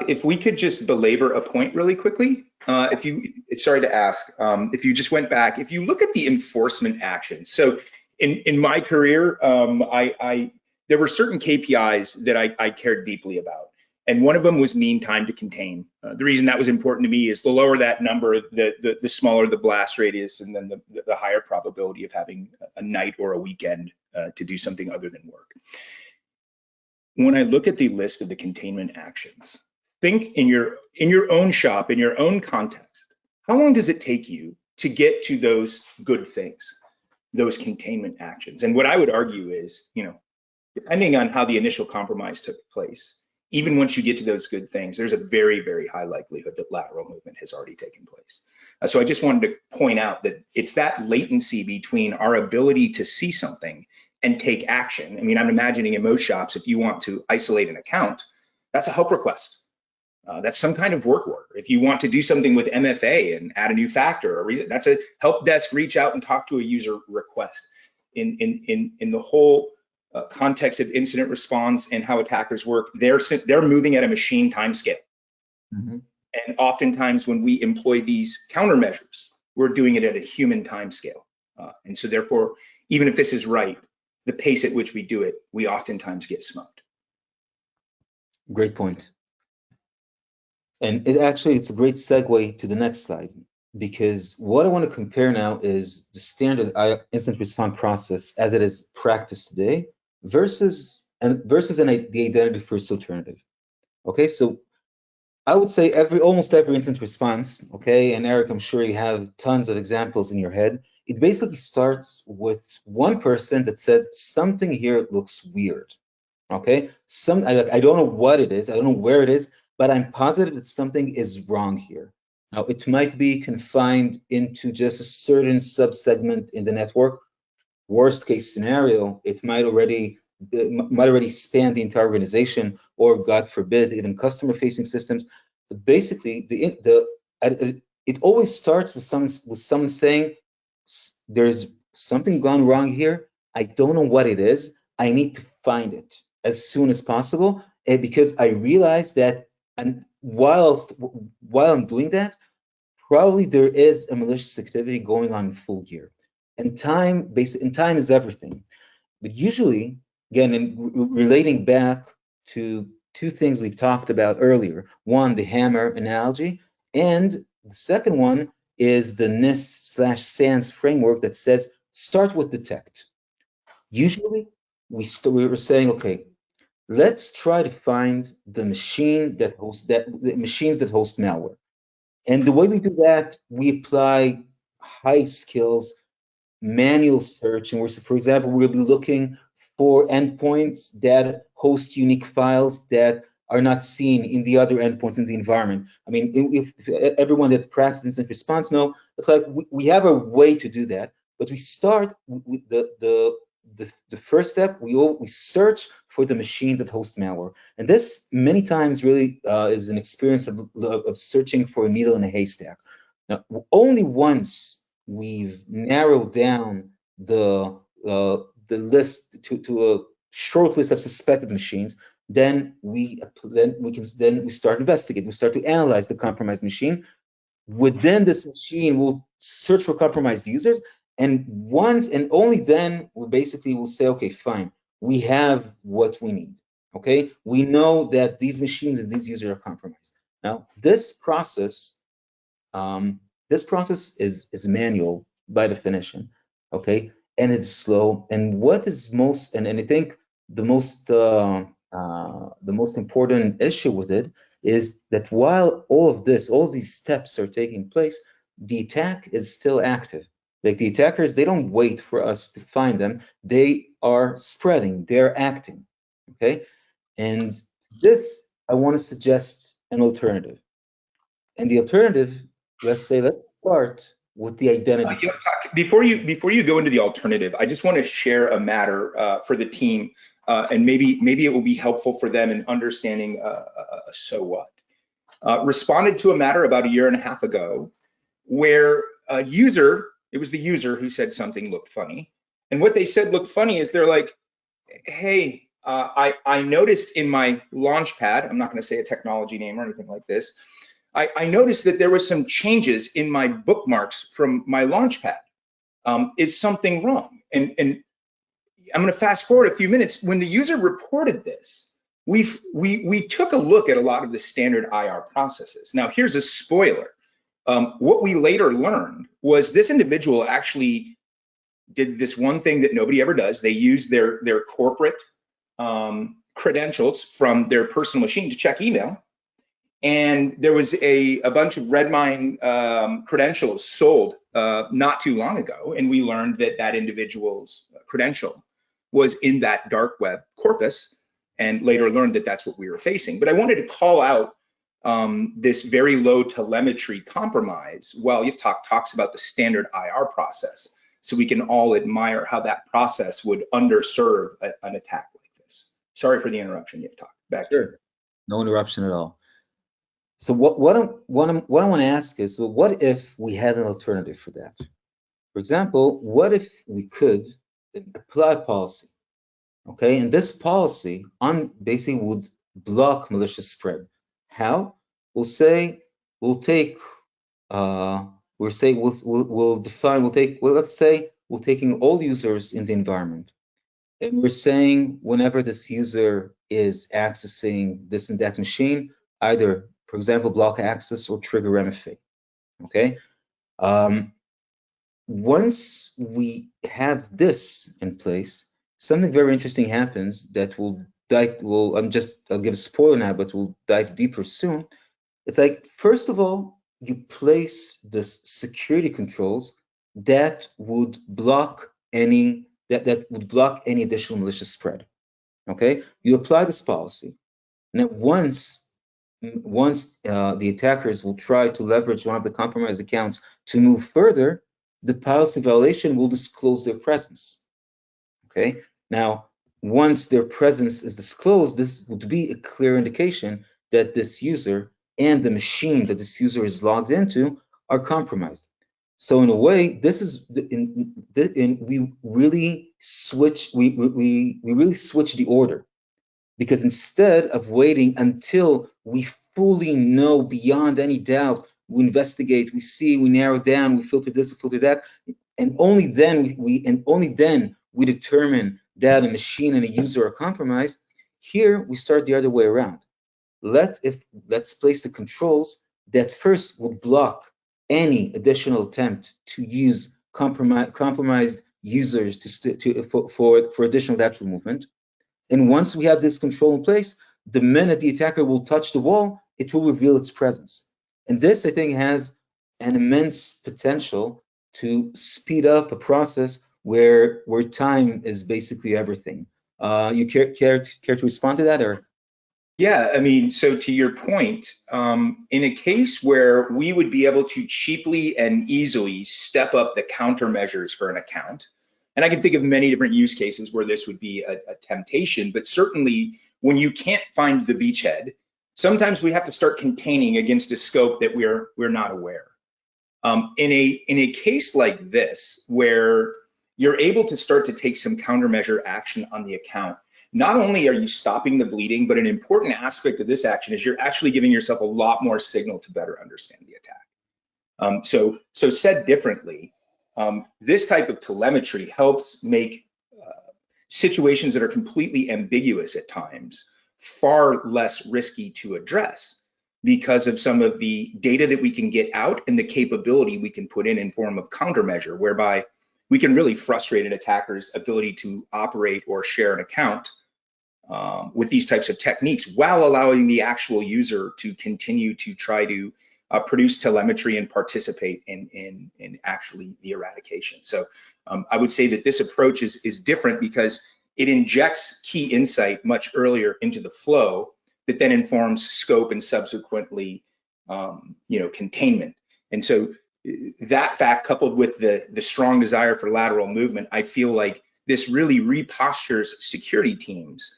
If we could just belabor a point really quickly. Sorry to ask, if you just went back, if you look at the enforcement actions. So in my career, there were certain KPIs that I cared deeply about. And one of them was mean time to contain. The reason that was important to me is the lower that number, the smaller the blast radius, and then the higher probability of having a night or a weekend to do something other than work. When I look at the list of the containment actions, think in your own shop, in your own context, how long does it take you to get to those good things, those containment actions? And what I would argue is, depending on how the initial compromise took place, even once you get to those good things, there's a very, very high likelihood that lateral movement has already taken place. So I just wanted to point out that it's that latency between our ability to see something and take action. I mean, I'm imagining in most shops, if you want to isolate an account, that's a help request. That's some kind of work order. If you want to do something with MFA and add a new factor, that's a help desk reach out and talk to a user request. in the whole context of incident response and how attackers work, they're moving at a machine time scale. Mm-hmm. And oftentimes when we employ these countermeasures, we're doing it at a human time scale. And so therefore, even if this is right, the pace at which we do it, we oftentimes get smoked. Great point. And it's a great segue to the next slide, because what I want to compare now is the standard incident response process as it is practiced today versus the identity first alternative. Okay, so I would say almost every incident response, okay, and Eric, I'm sure you have tons of examples in your head. It basically starts with one person that says something here looks weird. Okay, I don't know what it is, I don't know where it is, but I'm positive that something is wrong here. Now, it might be confined into just a certain subsegment in the network. Worst case scenario, it might already span the entire organization, or God forbid, even customer-facing systems. But basically, it always starts with someone saying, "There's something gone wrong here. I don't know what it is. I need to find it as soon as possible, because I realize that, and while I'm doing that, probably there is a malicious activity going on in full gear, and time is everything." But usually, again, relating back to two things we've talked about earlier, one, the hammer analogy, and the second one is the NIST/SANS framework that says start with detect. Usually, we were saying, okay, let's try to find the machines that host malware. And the way we do that, we apply high skills manual search. And for example, we'll be looking for endpoints that host unique files that are not seen in the other endpoints in the environment. I mean, if everyone that practices incident response know, it's like we have a way to do that, but we start with the first step. We search for the machines that host malware, and this many times really is an experience of searching for a needle in a haystack. Now, only once we've narrowed down the list to a short list of suspected machines, then we start investigating. We start to analyze the compromised machine. Within this machine, we'll search for compromised users, and once and only then we'll say, okay, fine, we have what we need. Okay, we know that these machines and these users are compromised. Now, this process is manual by definition, okay, and it's slow. And what is most, and I think the most important issue with it is that while all of these steps are taking place, the attack is still active. Like the attackers, they don't wait for us to find them. They are spreading, they're acting, okay? And this, I want to suggest an alternative. And the alternative, let's start with the identity. Before you go into the alternative, I just want to share a matter for the team, and maybe it will be helpful for them in understanding so what. Responded to a matter about 1.5 years ago where a user, it was the user who said something looked funny. And what they said looked funny is they're like, hey, I noticed in my Launchpad, I'm not going to say a technology name or anything like this, I noticed that there was some changes in my bookmarks from my Launchpad. Is something wrong? And I'm going to fast forward a few minutes. When the user reported this, we took a look at a lot of the standard IR processes. Now, here's a spoiler. What we later learned was this individual actually did this one thing that nobody ever does. They used their corporate credentials from their personal machine to check email. And there was a bunch of Redmine credentials sold not too long ago, and we learned that that individual's credential was in that dark web corpus, and later learned that that's what we were facing. But I wanted to call out this very low telemetry compromise while Yiftach talks about the standard IR process, so we can all admire how that process would underserve an attack like this. Sorry for the interruption, Yiftach. Back to you. No interruption at all. So what I want to ask is, so what if we had an alternative for that? For example, what if we could apply policy, okay? And this policy basically would block malicious spread. How? We'll say we'll take let's say we're taking all users in the environment, and we're saying whenever this user is accessing this and that machine, either, for example, block access or trigger MFA, okay? Once we have this in place, something very interesting happens that I'll give a spoiler now, but we'll dive deeper soon. It's like, first of all, you place the security controls that would block any additional malicious spread. Okay, you apply this policy. Now, once the attackers will try to leverage one of the compromised accounts to move further, the policy violation will disclose their presence. Okay, now once their presence is disclosed, this would be a clear indication that this user and the machine that this user is logged into are compromised. So in a way, this is we really switch the order, because instead of waiting until we fully know beyond any doubt, we investigate, we see, we narrow down, we filter this, we filter that, and only then we determine that a machine and a user are compromised. Here we start the other way around. Let's place the controls that first would block any additional attempt to use compromised users for additional lateral movement. And once we have this control in place, the minute the attacker will touch the wall, it will reveal its presence. And this, I think, has an immense potential to speed up a process where time is basically everything. You care to respond to that, or? Yeah, I mean, so to your point, in a case where we would be able to cheaply and easily step up the countermeasures for an account, and I can think of many different use cases where this would be a temptation, but certainly when you can't find the beachhead, sometimes we have to start containing against a scope that we're not aware. In a case like this, where you're able to start to take some countermeasure action on the account, not only are you stopping the bleeding, but an important aspect of this action is you're actually giving yourself a lot more signal to better understand the attack. So said differently, this type of telemetry helps make situations that are completely ambiguous at times far less risky to address, because of some of the data that we can get out and the capability we can put in form of countermeasure, whereby we can really frustrate an attacker's ability to operate or share an account with these types of techniques, while allowing the actual user to continue to try to produce telemetry and participate in actually the eradication. So I would say that this approach is different because it injects key insight much earlier into the flow that then informs scope and subsequently containment. And so that fact, coupled with the strong desire for lateral movement, I feel like this really repostures security teams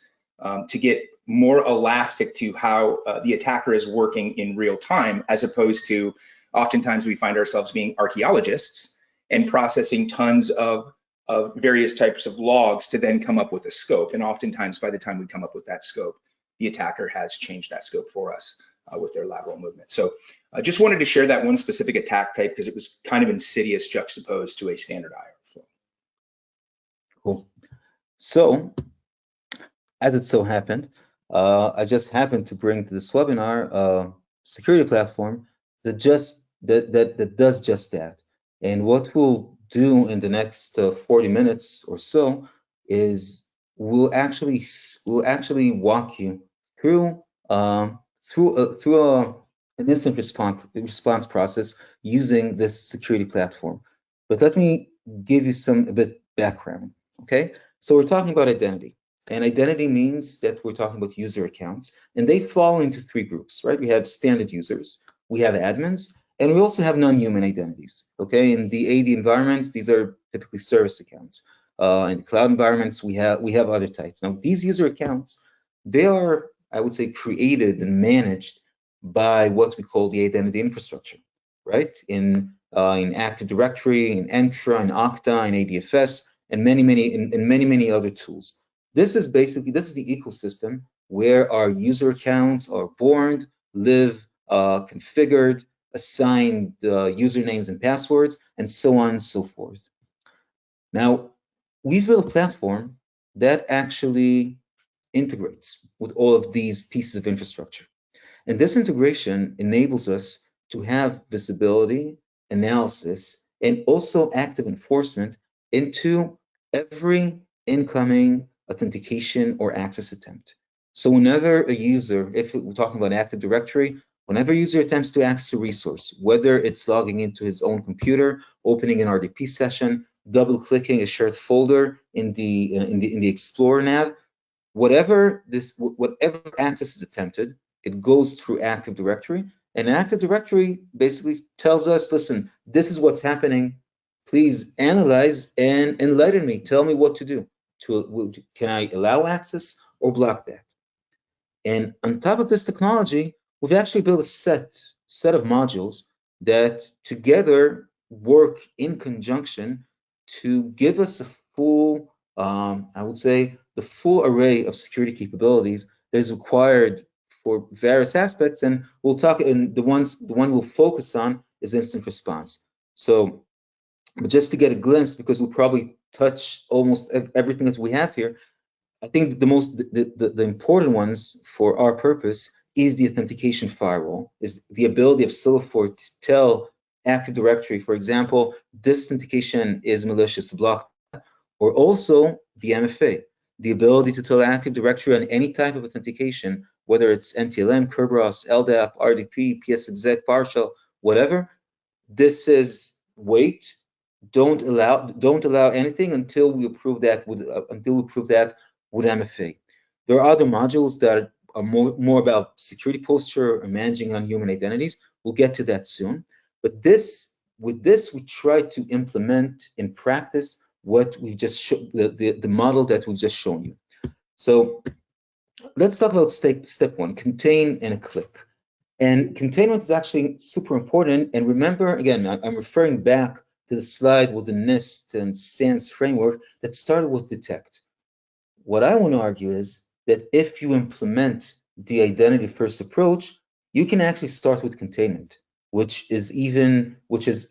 to get more elastic to how the attacker is working in real time, as opposed to oftentimes we find ourselves being archaeologists and processing tons of various types of logs to then come up with a scope. And oftentimes by the time we come up with that scope, the attacker has changed that scope for us with their lateral movement. So I just wanted to share that one specific attack type because it was kind of insidious juxtaposed to a standard IR flow. Cool. So, as it so happened, I just happened to bring to this webinar a security platform that does just that. And what we'll do in the next 40 minutes or so is we'll actually walk you through an instant response process using this security platform. But let me give you a bit background. Okay, so we're talking about identity. And identity means that we're talking about user accounts, and they fall into three groups, right? We have standard users, we have admins, and we also have non-human identities, okay? In the AD environments, these are typically service accounts. In the cloud environments, we have other types. Now, these user accounts, they are, I would say, created and managed by what we call the identity infrastructure, right? In Active Directory, in Entra, in Okta, in ADFS, and many other tools. This is the ecosystem where our user accounts are born, live, configured, assigned usernames and passwords, and so on and so forth. Now, we've built a platform that actually integrates with all of these pieces of infrastructure. And this integration enables us to have visibility, analysis, and also active enforcement into every incoming authentication or access attempt. So whenever a user, if we're talking about Active Directory, whenever a user attempts to access a resource, whether it's logging into his own computer, opening an RDP session, double-clicking a shared folder in the Explorer nav, whatever access is attempted, it goes through Active Directory, and Active Directory basically tells us, listen, this is what's happening. Please analyze and enlighten me. Tell me what to do. Can I allow access or block that? And on top of this technology, we've actually built a set of modules that together work in conjunction to give us a full, I would say, the full array of security capabilities that is required for various aspects. And we'll talk, and the one we'll focus on is incident response. So, but just to get a glimpse, because we'll probably touch almost everything that we have here, I think the important ones for our purpose is the authentication firewall, is the ability of Silverfort to tell Active Directory, for example, this authentication is malicious, block that, or also the MFA, the ability to tell Active Directory on any type of authentication, whether it's NTLM, Kerberos, LDAP, RDP, PSExec, PowerShell, whatever. This is wait. Don't allow anything until we approve that with MFA. There are other modules that are more about security posture and managing non-human identities. We'll get to that soon. But with this, we try to implement in practice what we just the model that we've just shown you. So let's talk about step one: contain and a click. And containment is actually super important. And remember, again, I'm referring back to the slide with the NIST and SANS framework that started with detect. What I want to argue is that if you implement the identity first approach, you can actually start with containment, which is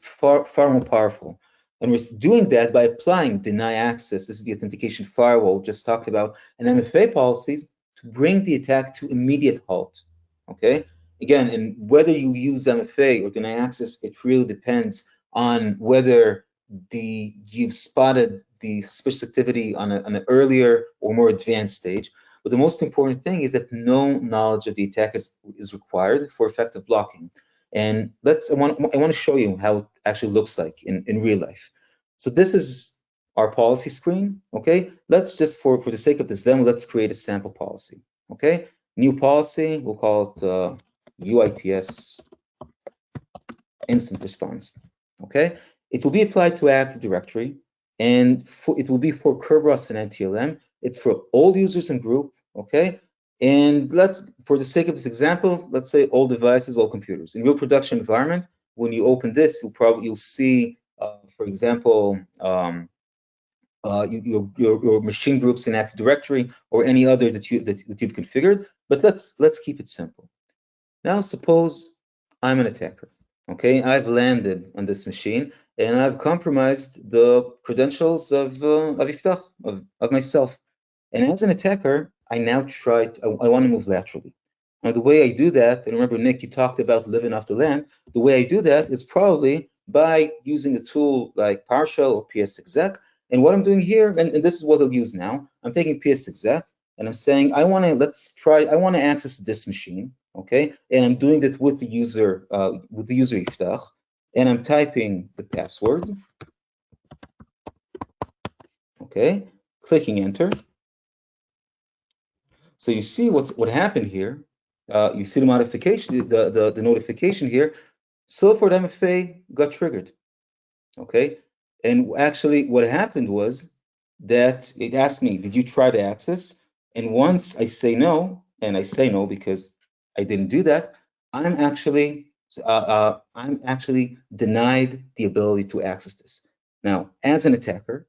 far more powerful. And we're doing that by applying deny access. This is the authentication firewall just talked about, and MFA policies to bring the attack to immediate halt. Okay. Again, and whether you use MFA or deny access, it really depends on whether you've spotted the suspicious activity on an earlier or more advanced stage. But the most important thing is that no knowledge of the attack is required for effective blocking. And I want to show you how it actually looks like in real life. So this is our policy screen. Okay, let's just for the sake of this demo, let's create a sample policy. Okay, new policy, we'll call it UITS instant response. Okay, it will be applied to Active Directory, and it will be for Kerberos and NTLM. It's for all users and group. Okay, and for the sake of this example, let's say all devices, all computers. In real production environment, when you open this, you'll see, for example, your machine groups in Active Directory or any other that you've configured. But let's keep it simple. Now, suppose I'm an attacker. Okay, I've landed on this machine and I've compromised the credentials of Iftach, of myself. And as an attacker, I now I want to move laterally. Now, the way I do that, and remember, Nick, you talked about living off the land. The way I do that is probably by using a tool like PowerShell or PSExec. And what I'm doing here, and this is what I'll use now, I'm taking PSExec and I'm saying, I want to access this machine. Okay, and I'm doing that with the user Iftach, and I'm typing the password. Okay, clicking enter. So you see what happened here. You see the modification, the notification here. Silverfort MFA got triggered. Okay, and actually what happened was that it asked me, did you try to access? And once I say no, and I say no because I didn't do that, I'm actually denied the ability to access this. Now, as an attacker,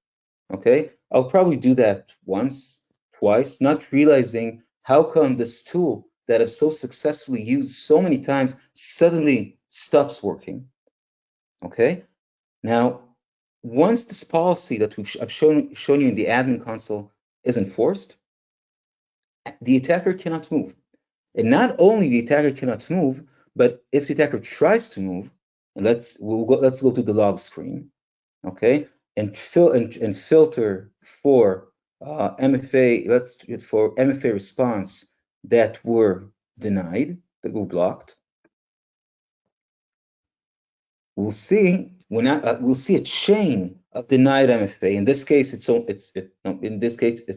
Okay, I'll probably do that once, twice, not realizing how come this tool that I've so successfully used so many times suddenly stops working. Okay, now once this policy that I've shown you in the admin console is enforced, the attacker cannot move. And not only the attacker cannot move, but if the attacker tries to move, and let's go to the log screen, okay, and filter for MFA response that were denied, that were blocked. We'll see we'll see a chain of denied MFA. In this case, it's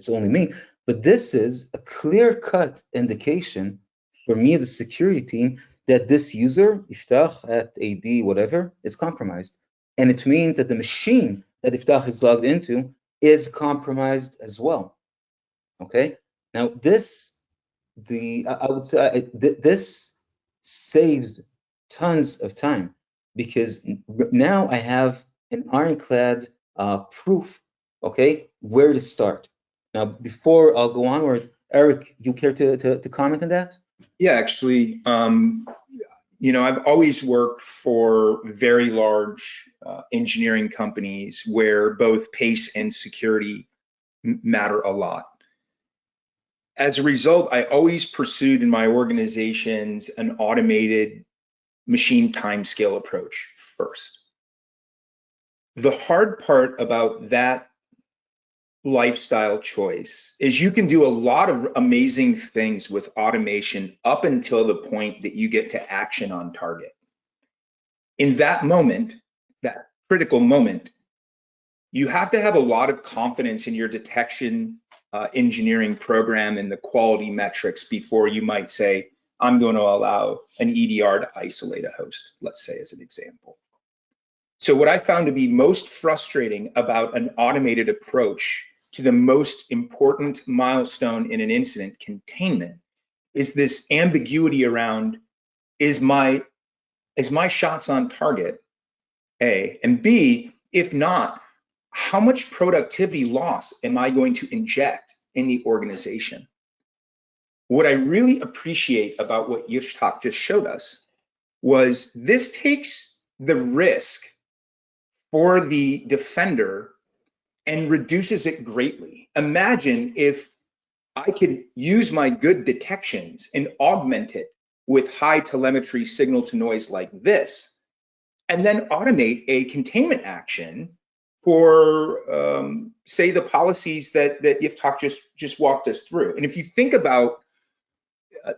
only me, but this is a clear-cut indication for me as a security team that this user, Iftach at AD, whatever, is compromised. And it means that the machine that Iftach is logged into is compromised as well. Okay? Now, I would say this saves tons of time, because now I have an ironclad proof, okay, where to start. Now, before I'll go onwards, Eric, you care to comment on that? Yeah, actually, I've always worked for very large engineering companies where both pace and security matter a lot. As a result, I always pursued in my organizations an automated machine timescale approach first. The hard part about that lifestyle choice is you can do a lot of amazing things with automation up until the point that you get to action on target. In that moment, that critical moment, you have to have a lot of confidence in your detection engineering program and the quality metrics before you might say, I'm going to allow an EDR to isolate a host, let's say, as an example. So what I found to be most frustrating about an automated approach to the most important milestone in an incident, containment, is this ambiguity around, is my shots on target, A, and B, if not, how much productivity loss am I going to inject in the organization? What I really appreciate about what Yitzhak just showed us was this takes the risk for the defender and reduces it greatly. Imagine if I could use my good detections and augment it with high telemetry signal to noise like this, and then automate a containment action for, say, the policies that Yitzhak just walked us through. And if you think about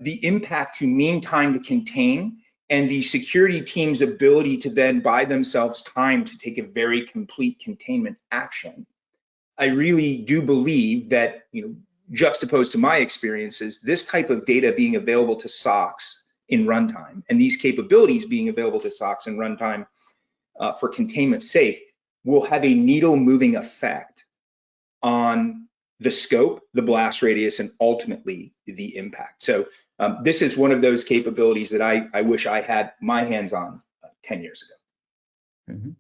the impact to mean time to contain and the security team's ability to then buy themselves time to take a very complete containment action, I really do believe that, juxtaposed to my experiences, this type of data being available to SOCs in runtime and these capabilities being available to SOCs in runtime for containment's sake will have a needle moving effect on the scope, the blast radius, and ultimately the impact. So this is one of those capabilities that I wish I had my hands on 10 years ago. Mm-hmm.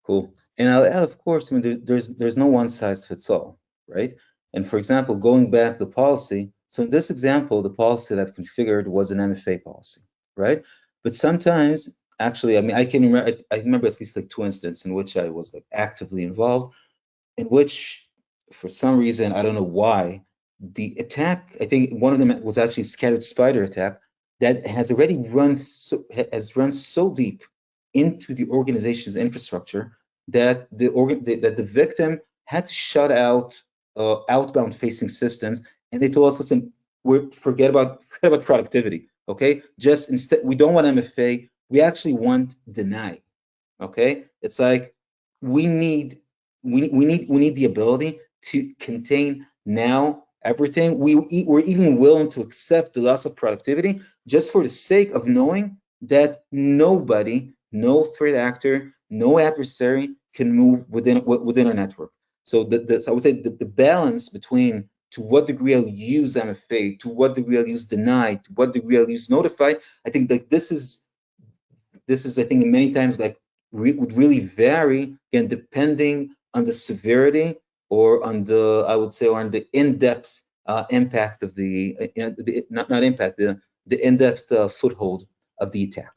Cool. And I'll add, of course, I mean, there's no one size fits all, right? And for example, going back to the policy, so in this example, the policy that I've configured was an MFA policy, right? But sometimes, actually, I mean, I remember at least like 2 instances in which I was like actively involved, in which, for some reason, I don't know why, the attack, I think one of them was actually scattered spider attack that has already run so deep into the organization's infrastructure that the victim had to shut out outbound facing systems, and they told us, listen, forget about productivity, okay? Just instead, we don't want MFA, we actually want deny, okay? It's like we need the ability to contain now everything. We're even willing to accept the loss of productivity just for the sake of knowing that nobody, no threat actor, no adversary can move within our network. So I would say the balance between to what degree I'll use MFA, to what degree I'll use deny, to what degree I'll use notify, I think that this is I think many times like would really vary, again, depending on the severity or on the, I would say, or on the in-depth impact of the not impact, the in-depth foothold of the attack.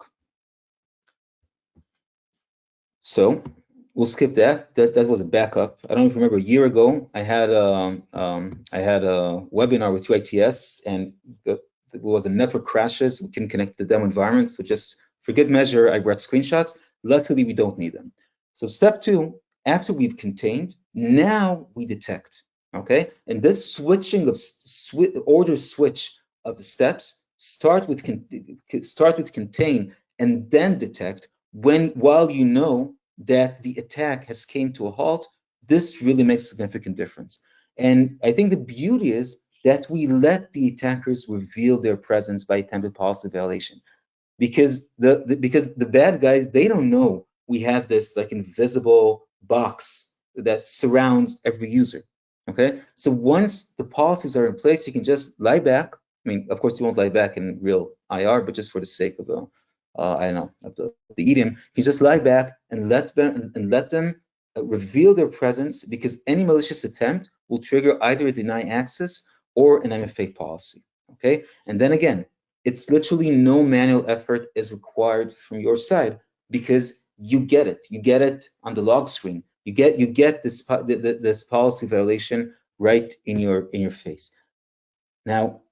So we'll skip that. That was a backup. I don't even remember, a year ago I had a webinar with UITS, and it was a network crashes. We couldn't connect to the demo environment, so just for good measure, I brought screenshots. Luckily, we don't need them. So step 2, after we've contained, now we detect. Okay, and this switching of order switch of the steps start with contain and then detect. While you know that the attack has came to a halt, this really makes a significant difference. And I think the beauty is that we let the attackers reveal their presence by attempted policy violation, because the bad guys, they don't know we have this like invisible box that surrounds every user. Okay, so once the policies are in place, you can just lie back. I mean, of course, you won't lie back in real IR, but just for the sake of I don't know, of the idiom, you just lie back and let them reveal their presence, because any malicious attempt will trigger either a deny access or an MFA policy. Okay, and then again, it's literally no manual effort is required from your side, because you get it. You get it on the log screen. You get this policy violation right in your face. Now,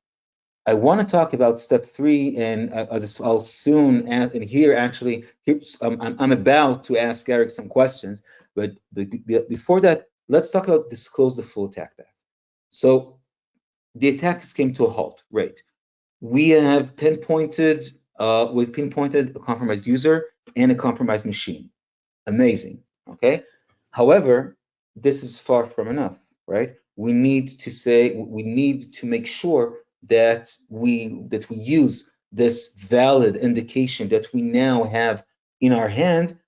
I want to talk about step 3, and I'll soon add, and here actually, I'm about to ask Eric some questions, but before that, let's talk about disclose the full attack path. So the attacks came to a halt, right? We have pinpointed, we've pinpointed a compromised user and a compromised machine. Amazing, okay? However, this is far from enough, right? We need to make sure that we use this valid indication that we now have in our hand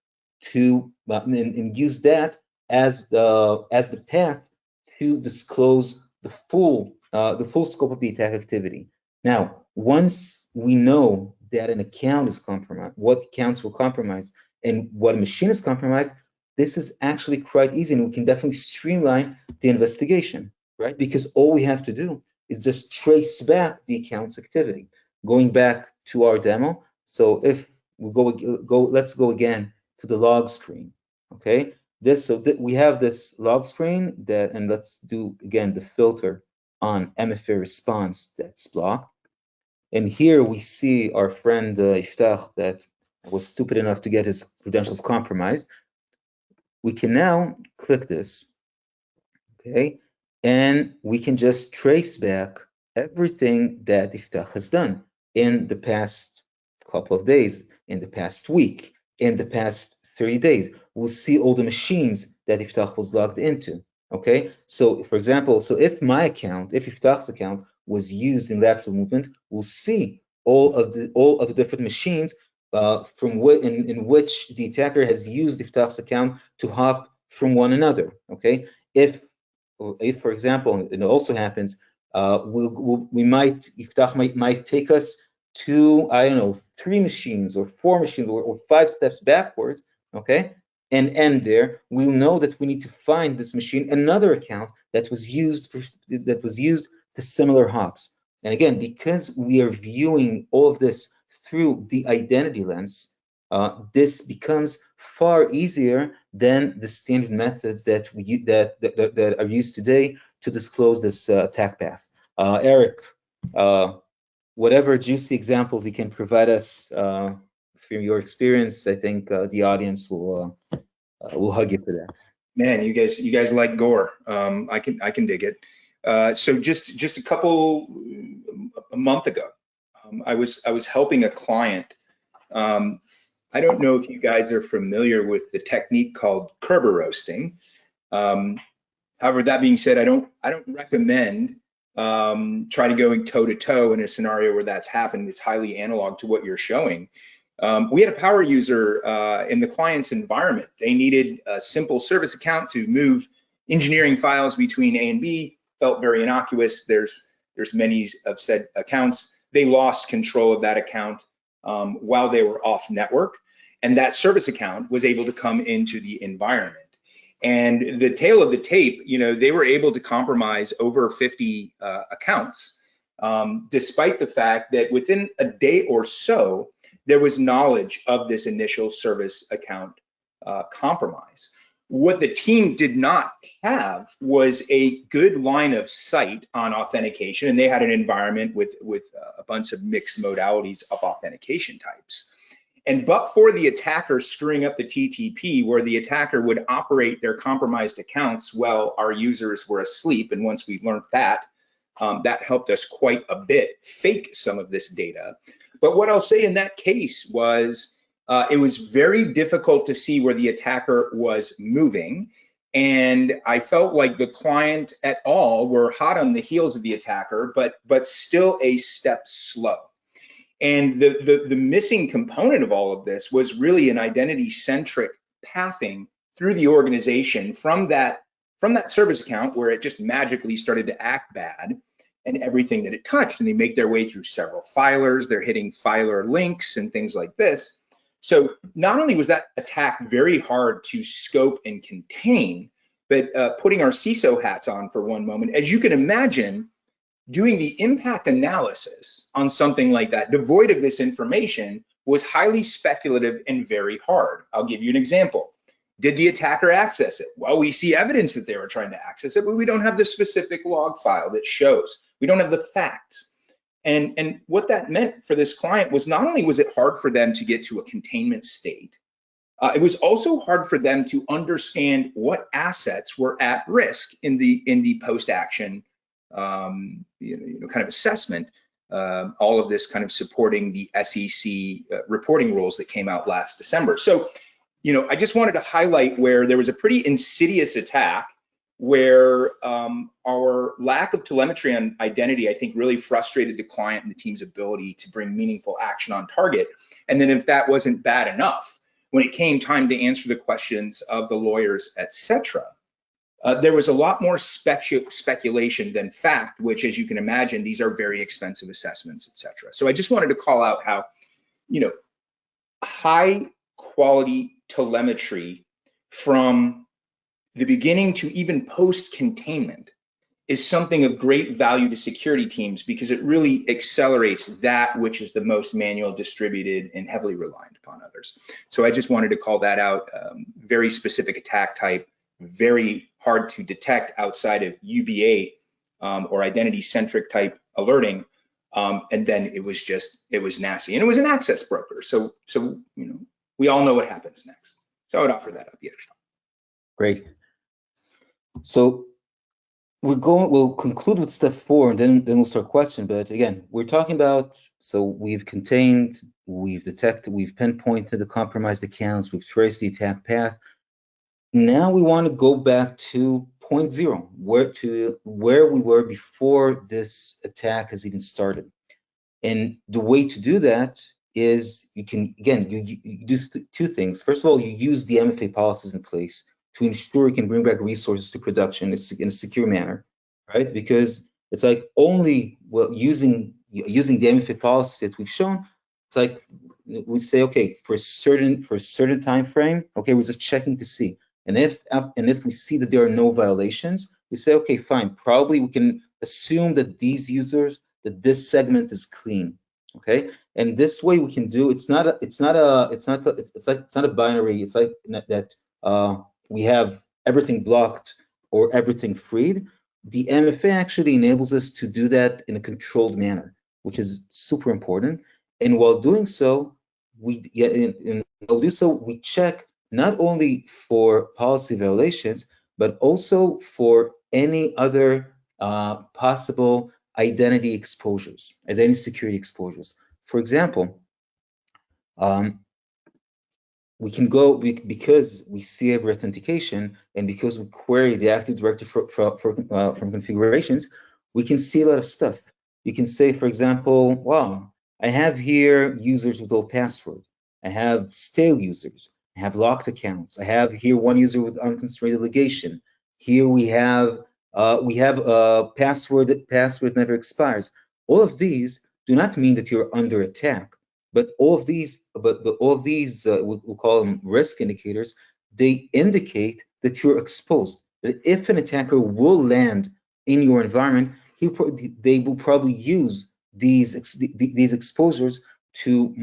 to and use that as the path to disclose the full scope of the attack activity. Now, once we know that an account is compromised, what accounts were compromised, and what machine is compromised, this is actually quite easy, and we can definitely streamline the investigation, right? Because all we have to do is just trace back the account's activity. Going back to our demo, so if we let's go again to the log screen, okay? We have this log screen and let's do again the filter on MFA response that's blocked. And here we see our friend Iftach that was stupid enough to get his credentials compromised. We can now click this, okay? And we can just trace back everything that Iftach has done in the past couple of days, in the past week, in the past 30 days. We'll see all the machines that Iftach was logged into, okay? So for example, so if Iftach's account was used in lateral movement, we'll see all of the different machines in which the attacker has used Iftach's account to hop from one another. Okay, if for example, it also happens, Iftach might take us to, I don't know, 3 machines or 4 machines or 5 steps backwards. Okay, and end there. We'll know that we need to find this machine, another account that was used to similar hops. And again, because we are viewing all of this through the identity lens, this becomes far easier than the standard methods that are used today to disclose this attack path. Eric, whatever juicy examples you can provide us from your experience, I think the audience will hug you for that. Man, you guys like gore. I can dig it. So just a month ago, I was helping a client. I don't know if you guys are familiar with the technique called Kerber roasting. However, that being said, I don't recommend try to going toe to toe in a scenario where that's happened. It's highly analog to what you're showing. We had a power user in the client's environment. They needed a simple service account to move engineering files between A and B. Felt very innocuous. There's many of said accounts. They lost control of that account while they were off network, and that service account was able to come into the environment. And the tail of the tape, you know, they were able to compromise over 50 accounts, despite the fact that within a day or so, there was knowledge of this initial service account compromise. What the team did not have was a good line of sight on authentication, and they had an environment with a bunch of mixed modalities of authentication types. And but for the attacker screwing up the TTP, where the attacker would operate their compromised accounts while our users were asleep, and once we learned that, that helped us quite a bit fake some of this data. But what I'll say in that case was it was very difficult to see where the attacker was moving. And I felt like the client et al. Were hot on the heels of the attacker, but still a step slow. And the missing component of all of this was really an identity-centric pathing through the organization from that service account where it just magically started to act bad and everything that it touched. And they make their way through several filers, they're hitting filer links and things like this. So not only was that attack very hard to scope and contain, but putting our CISO hats on for one moment, as you can imagine, doing the impact analysis on something like that, devoid of this information, was highly speculative and very hard. I'll give you an example. Did the attacker access it? Well, we see evidence that they were trying to access it, but we don't have the specific log file that shows. We don't have the facts. And what that meant for this client was not only was it hard for them to get to a containment state, it was also hard for them to understand what assets were at risk in the post-action kind of assessment, all of this kind of supporting the SEC reporting rules that came out last December. So, I just wanted to highlight where there was a pretty insidious attack where our lack of telemetry on identity, I think, really frustrated the client and the team's ability to bring meaningful action on target. And then if that wasn't bad enough, when it came time to answer the questions of the lawyers, etc., there was a lot more speculation than fact, which, as you can imagine, these are very expensive assessments, etc. So I just wanted to call out how, high quality telemetry from the beginning to even post-containment is something of great value to security teams because it really accelerates that which is the most manual, distributed, and heavily reliant upon others. So I just wanted to call that out. Very specific attack type, very hard to detect outside of UBA or identity-centric type alerting. And then it was nasty, and it was an access broker. So we all know what happens next. So I would offer that up. Great. So we'll conclude with step 4, and then we'll start question. But again, we're talking about, so we've contained, we've detected, we've pinpointed the compromised accounts, we've traced the attack path. Now we want to go back to point 0, where we were before this attack has even started. And the way to do that is you do 2 things. First of all, you use the MFA policies in place to ensure you can bring back resources to production in a secure manner, right? Because it's like only using the MFA policy that we've shown, it's like we say, okay, for a certain time frame, okay, we're just checking to see. And if we see that there are no violations, we say, okay, fine, probably we can assume that this segment is clean, okay? And this way we can do, it's not a binary. It's like that we have everything blocked or everything freed. The MFA actually enables us to do that in a controlled manner, which is super important. And while doing so, we check not only for policy violations, but also for any other possible identity security exposures. For example, we can go, because we see every authentication and because we query the Active Directory from configurations, we can see a lot of stuff. You can say, for example, wow, I have here users with old password. I have stale users. I have locked accounts. I have here one user with unconstrained delegation. Here we have a password never expires. All of these do not mean that you're under attack, but all of these, we'll call them risk indicators. They indicate that you're exposed. That if an attacker will land in your environment, they will probably use these exposures to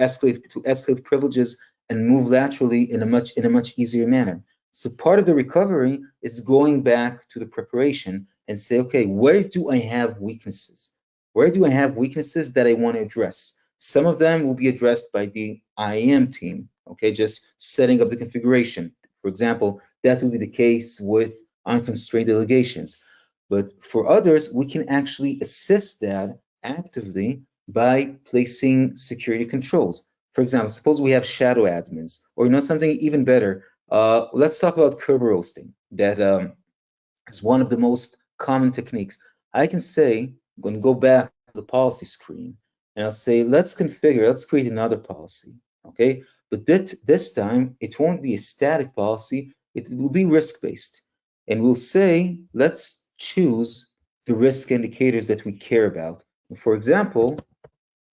escalate privileges and move laterally in a much easier manner. So part of the recovery is going back to the preparation and say, okay, where do I have weaknesses? Where do I have weaknesses that I want to address? Some of them will be addressed by the IAM team, okay, just setting up the configuration. For example, that will be the case with unconstrained delegations. But for others, we can actually assist that actively by placing security controls. For example, suppose we have shadow admins, or something even better. Let's talk about curb roasting. That is one of the most common techniques. I can say, I'm going to go back to the policy screen, and I'll say, let's create another policy, okay? But this time, it won't be a static policy, it will be risk-based. And we'll say, let's choose the risk indicators that we care about. For example,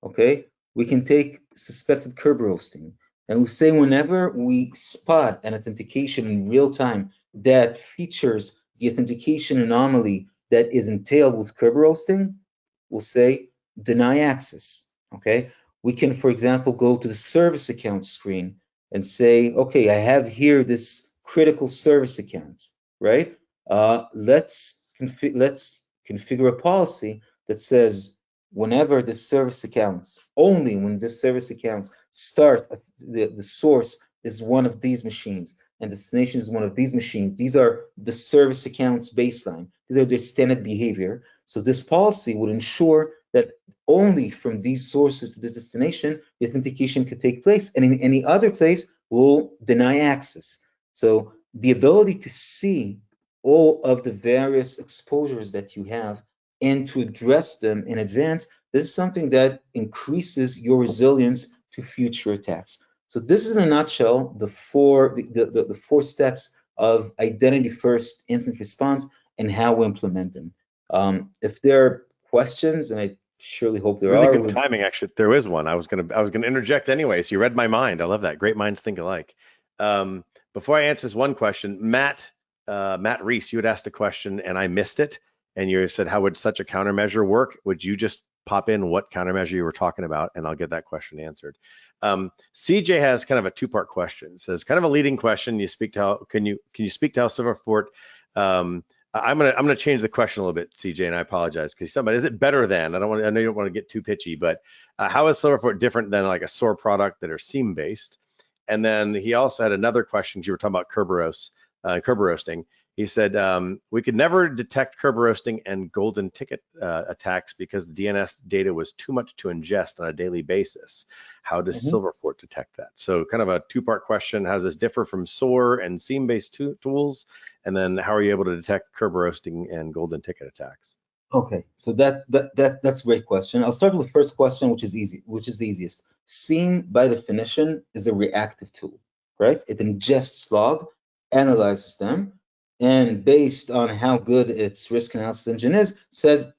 okay, we can take suspected curb roasting, and we'll say whenever we spot an authentication in real time that features the authentication anomaly that is entailed with curb roasting, we'll say deny access, okay? We can, for example, go to the service account screen and say, okay, I have here this critical service account, right? Let's configure a policy that says whenever the service accounts, only when this service accounts start, the source is one of these machines and destination is one of these machines. These are the service accounts baseline. These are their standard behavior. So this policy would ensure that only from these sources to this destination, the authentication could take place, and in any other place will deny access. So the ability to see all of the various exposures that you have and to address them in advance, this is something that increases your resilience to future attacks. So this is in a nutshell the four steps of identity first incident response and how we implement them. If there are questions, and I surely hope there are. Really good timing, actually. There is one. I was gonna interject anyway. So you read my mind. I love that. Great minds think alike. Before I answer this one question, Matt Reese, you had asked a question and I missed it. And you said, how would such a countermeasure work? Would you just pop in what countermeasure you were talking about, and I'll get that question answered. CJ has kind of a two-part question. It says, kind of a leading question. You speak to how can you speak to how Silverfort? I'm gonna change the question a little bit, CJ, and I apologize because somebody is it better than? I know you don't want to get too pitchy, but how is Silverfort different than like a SOAR product that are SIEM based? And then he also had another question. You were talking about curb roasting. He said, we could never detect curb roasting and golden ticket attacks because the DNS data was too much to ingest on a daily basis. How does Silverfort detect that? So kind of a two-part question. How does this differ from SOAR and SIEM-based tools? And then how are you able to detect curb roasting and golden ticket attacks? Okay, so that's a great question. I'll start with the first question, which is the easiest. SIEM, by definition, is a reactive tool, right? It ingests log, analyzes them, and based on how good its risk analysis engine is, says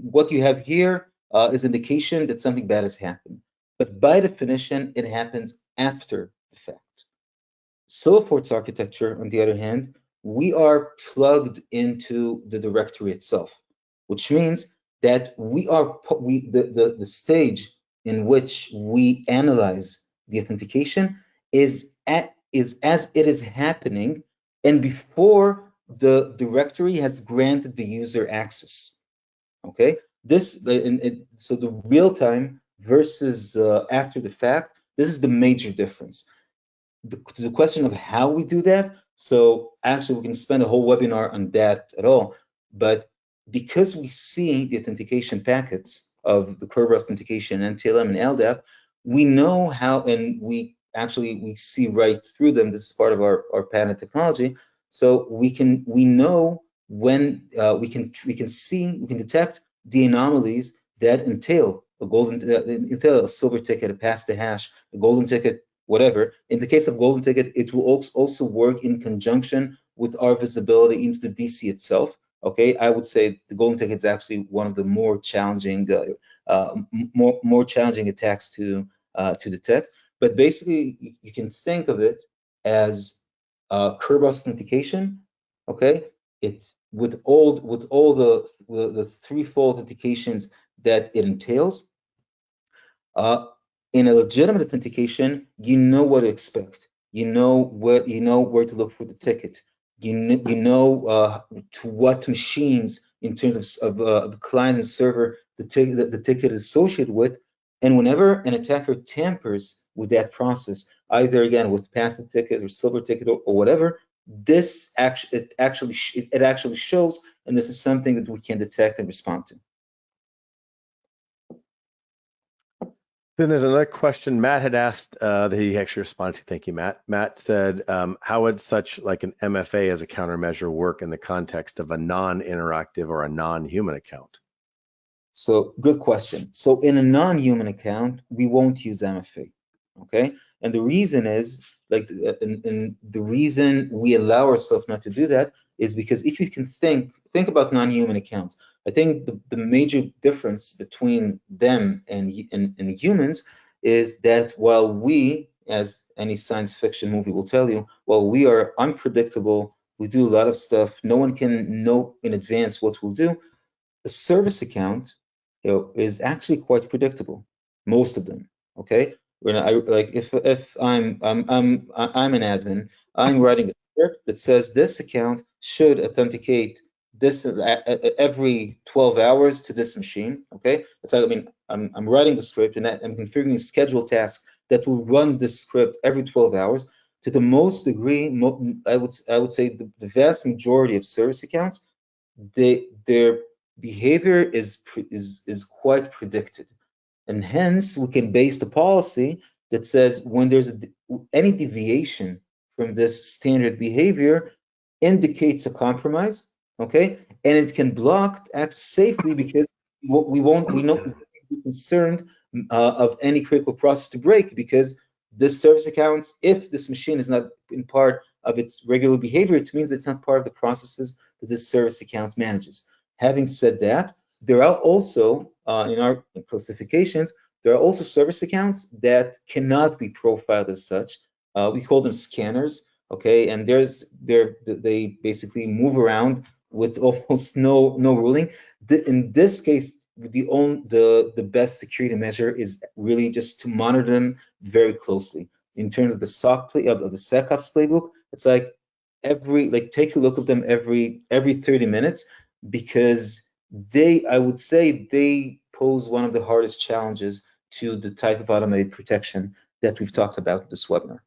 what you have here is indication that something bad has happened. But by definition, it happens after the fact. Silverfort's architecture, on the other hand, we are plugged into the directory itself, which means that the stage in which we analyze the authentication is as it is happening and before the directory has granted the user access. Okay, so the real time versus after the fact, this is the major difference. The question of how we do that, so actually we can spend a whole webinar on that at all, but because we see the authentication packets of the curb authentication, NTLM and LDAP, we know how, and we see right through them. This is part of our patent technology. So we know when we can detect the anomalies that entail a silver ticket, a pass the hash, a golden ticket, whatever. In the case of golden ticket, it will also work in conjunction with our visibility into the DC itself. Okay, I would say the golden ticket is actually one of the more challenging, more challenging attacks to detect. But basically, you can think of it as Kerberos authentication. Okay, it's with all the threefold authentications that it entails. In a legitimate authentication, you know what to expect. You know where to look for the ticket. You know to what machines in terms of the client and server the ticket is associated with. And whenever an attacker tampers with that process, either again with pass the ticket or silver ticket or whatever, this actually shows, and this is something that we can detect and respond to. Then there's another question Matt had asked that he actually responded to. Thank you, Matt. Matt said, how would such like an MFA as a countermeasure work in the context of a non-interactive or a non-human account? So good question. So in a non-human account, we won't use MFA, okay? And the reason is, like, and the reason we allow ourselves not to do that is because if you can think about non-human accounts, I think the major difference between them and humans is that while we, as any science fiction movie will tell you, while we are unpredictable, we do a lot of stuff, no one can know in advance what we'll do. A service account, is actually quite predictable, most of them. Okay, when I like if I'm an admin, I'm writing a script that says this account should authenticate this every 12 hours to this machine. Okay, that's how, I mean, I'm writing the script and I'm configuring a schedule task that will run this script every 12 hours. To the most degree, I would say the vast majority of service accounts, their behavior is quite predicted, and hence we can base the policy that says when there's any deviation from this standard behavior indicates a compromise, okay, and it can block act safely because we won't be concerned of any critical process to break, because this service accounts, if this machine is not in part of its regular behavior, it means it's not part of the processes that this service account manages. Having said that, there are also, in our classifications, there are also service accounts that cannot be profiled as such. We call them scanners, okay? And they basically move around with almost no ruling. In this case, the best security measure is really just to monitor them very closely. In terms of the the SecOps playbook, it's like take a look at them every 30 minutes, because I would say they pose one of the hardest challenges to the type of automated protection that we've talked about this webinar.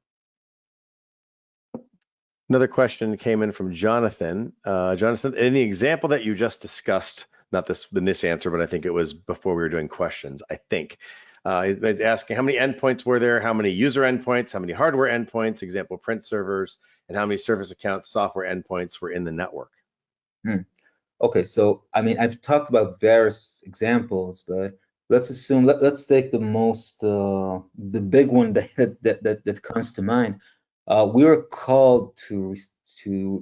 Another question came in from Jonathan. Jonathan, in the example that you just discussed, not in this answer, but I think it was before we were doing questions, I think. He's asking how many endpoints were there, how many user endpoints, how many hardware endpoints, example print servers, and how many service accounts, software endpoints were in the network. Okay, so I mean, I've talked about various examples, but let's assume, let's take the most, the big one that comes to mind. We were called to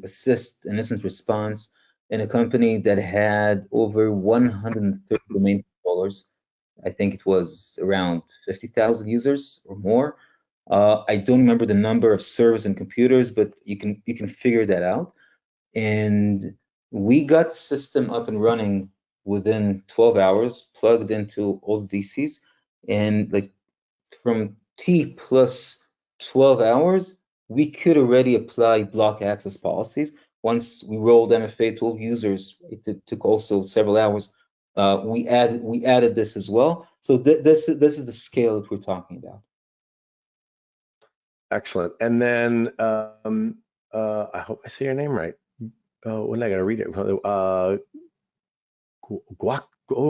assist an incident response in a company that had over 130 domain controllers. I think it was around 50,000 users or more. I don't remember the number of servers and computers, but you can figure that out. And we got the system up and running within 12 hours, plugged into all the DCs, and like from T plus 12 hours, we could already apply block access policies. Once we rolled MFA to all users, it took also several hours. We added this as well. So this is the scale that we're talking about. Excellent. And then I hope I say your name right. When I gotta read it, oh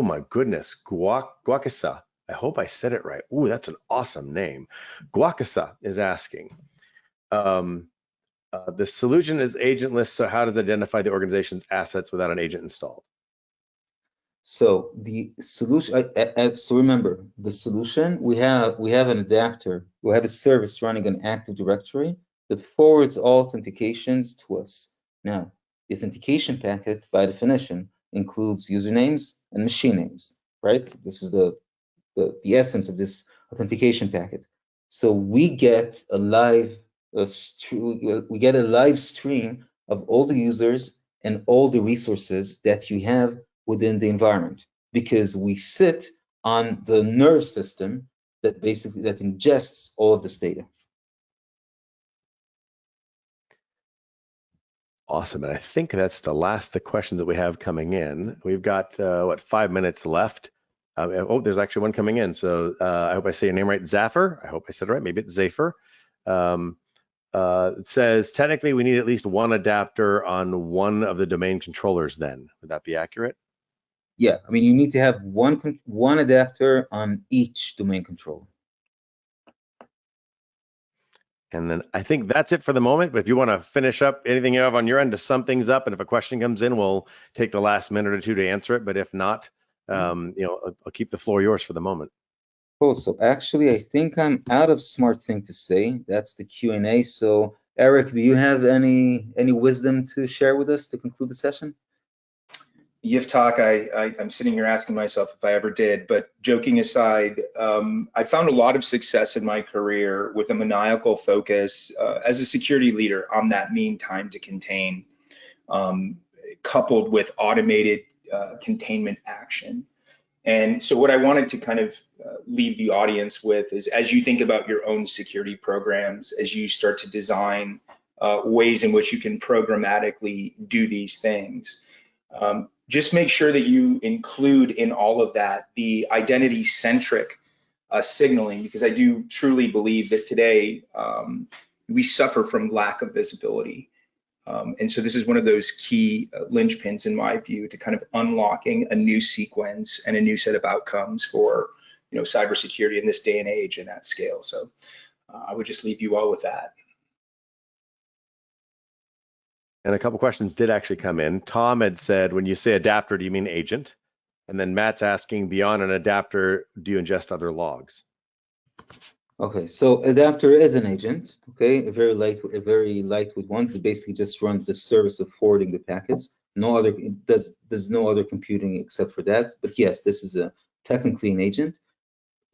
my goodness, Guacasa. I hope I said it right. Ooh, that's an awesome name. Guacasa is asking, the solution is agentless, so how does it identify the organization's assets without an agent installed? So the solution, so remember, the solution, we have an adapter, we have a service running an Active Directory that forwards all authentications to us. Now, the authentication packet, by definition, includes usernames and machine names, right? This is the essence of this authentication packet. So we get a live we get a live stream of all the users and all the resources that you have within the environment, because we sit on the nerve system that basically ingests all of this data. Awesome. And I think that's the last the questions that we have coming in. We've got, 5 minutes left. There's actually one coming in. So I hope I say your name right, Zaffer. I hope I said it right. Maybe it's Zaffer. It says, technically, we need at least one adapter on one of the domain controllers then. Would that be accurate? Yeah, I mean, you need to have one adapter on each domain controller. And then I think that's it for the moment. But if you want to finish up anything you have on your end to sum things up, and if a question comes in, we'll take the last minute or two to answer it. But if not, I'll keep the floor yours for the moment. Cool. So actually, I think I'm out of smart thing to say. That's the Q&A. So Eric, do you have any wisdom to share with us to conclude the session? Yiftach, I'm sitting here asking myself if I ever did, but joking aside, I found a lot of success in my career with a maniacal focus as a security leader on that mean time to contain, coupled with automated containment action. And so what I wanted to kind of leave the audience with is, as you think about your own security programs, as you start to design ways in which you can programmatically do these things, just make sure that you include in all of that the identity-centric signaling, because I do truly believe that today we suffer from lack of visibility. And so this is one of those key linchpins, in my view, to kind of unlocking a new sequence and a new set of outcomes for cybersecurity in this day and age and at scale. So I would just leave you all with that. And a couple questions did actually come in. Tom had said, when you say adapter, do you mean agent? And then Matt's asking, beyond an adapter, do you ingest other logs? Okay, so adapter is an agent, okay, a very lightweight one that basically just runs the service of forwarding the packets. There's no other computing except for that. But yes, this is technically an agent.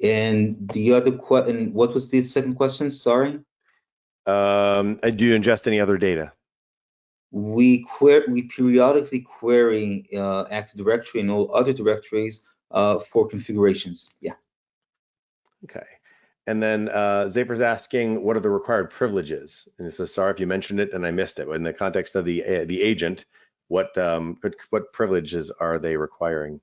And the other question, what was the second question? Sorry. Do you ingest any other data? We periodically query Active Directory and all other directories for configurations. Yeah. Okay. And then Zaper's asking, what are the required privileges? And it says, sorry if you mentioned it and I missed it. In the context of the agent, what privileges are they requiring?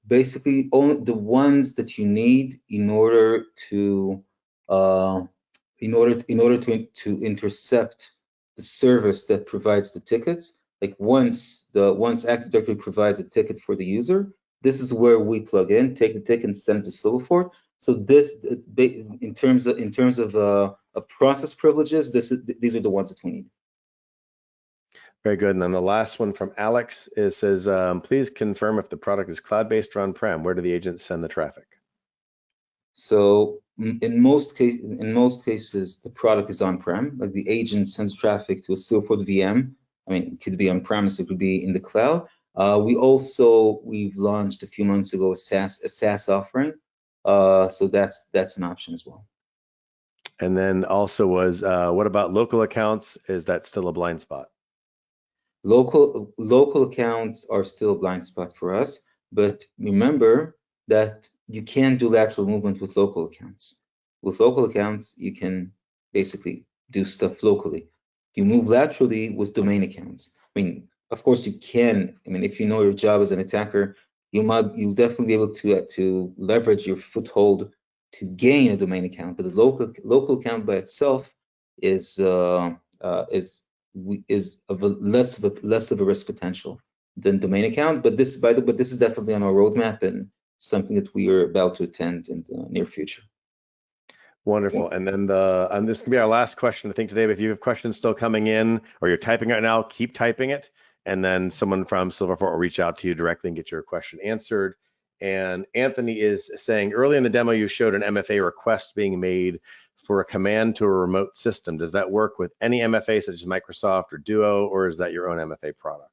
Basically, only the ones that you need in order to intercept the service that provides the tickets. Like once Active Directory provides a ticket for the user, this is where we plug in, take the ticket, and send it to Silverfort. So this, in terms of process privileges, these are the ones that we need. Very good. And then the last one from Alex says, please confirm if the product is cloud-based or on-prem. Where do the agents send the traffic? So in most cases, the product is on-prem. Like the agent sends traffic to a Silverfort VM. I mean, it could be on-premise, it could be in the cloud. We've launched a few months ago a SaaS offering. So that's an option as well. And then also what about local accounts? Is that still a blind spot? Local accounts are still a blind spot for us, but remember that you can do lateral movement with local accounts. With local accounts, you can basically do stuff locally. You move laterally with domain accounts. I mean, of course you can. I mean, if you know your job as an attacker, you'll definitely be able to leverage your foothold to gain a domain account. But the local account by itself is of less of a risk potential than domain account. But this is definitely on our roadmap and something that we are about to attend in the near future. Wonderful. And then this can be our last question, I think, today. But if you have questions still coming in or you're typing right now, keep typing it. And then someone from Silverfort will reach out to you directly and get your question answered. And Anthony is saying, early in the demo, you showed an MFA request being made for a command to a remote system. Does that work with any MFA such as Microsoft or Duo, or is that your own MFA product?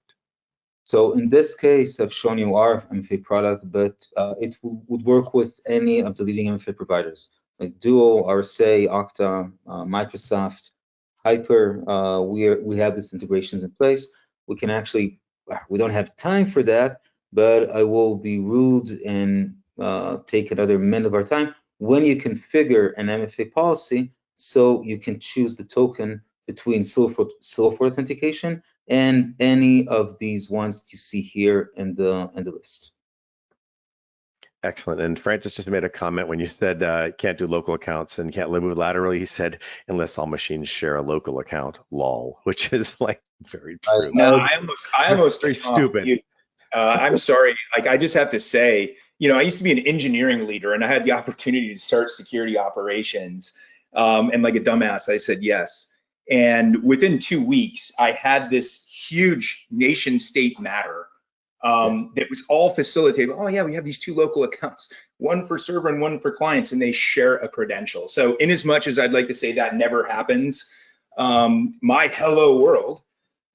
So in this case, I've shown you our MFA product, but it would work with any of the leading MFA providers. like Duo, RSA, Okta, Microsoft, Hyper. We have these integrations in place. We can actually, we don't have time for that, but I will be rude and take another minute of our time. When you configure an MFA policy, so you can choose the token between silver authentication and any of these ones that you see here in the list. Excellent. And Francis just made a comment when you said can't do local accounts and can't move laterally. He said, unless all machines share a local account, lol, which is like very true. No, I almost very stupid. I'm sorry. Like, I just have to say, I used to be an engineering leader and I had the opportunity to start security operations. And like a dumbass, I said yes. And within 2 weeks, I had this huge nation state matter that was all facilitated. Oh yeah, we have these 2 local accounts, one for server and one for clients, and they share a credential. So in as much as I'd like to say that never happens, my hello world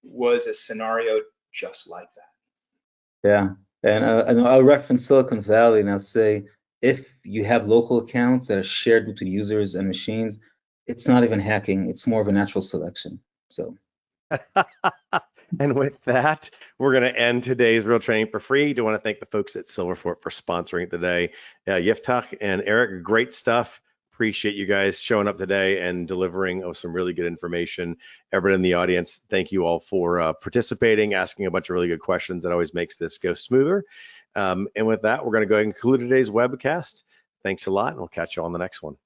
was a scenario just like that. Yeah, and I'll reference Silicon Valley and I'll say, if you have local accounts that are shared between users and machines, it's not even hacking, it's more of a natural selection. So. And with that, we're going to end today's Real Training for free. Do want to thank the folks at Silverfort for sponsoring it today. Yiftach and Eric, great stuff. Appreciate you guys showing up today and delivering some really good information. Everyone in the audience, thank you all for participating, asking a bunch of really good questions. That always makes this go smoother. And with that, we're going to go ahead and conclude today's webcast. Thanks a lot, and we'll catch you on the next one.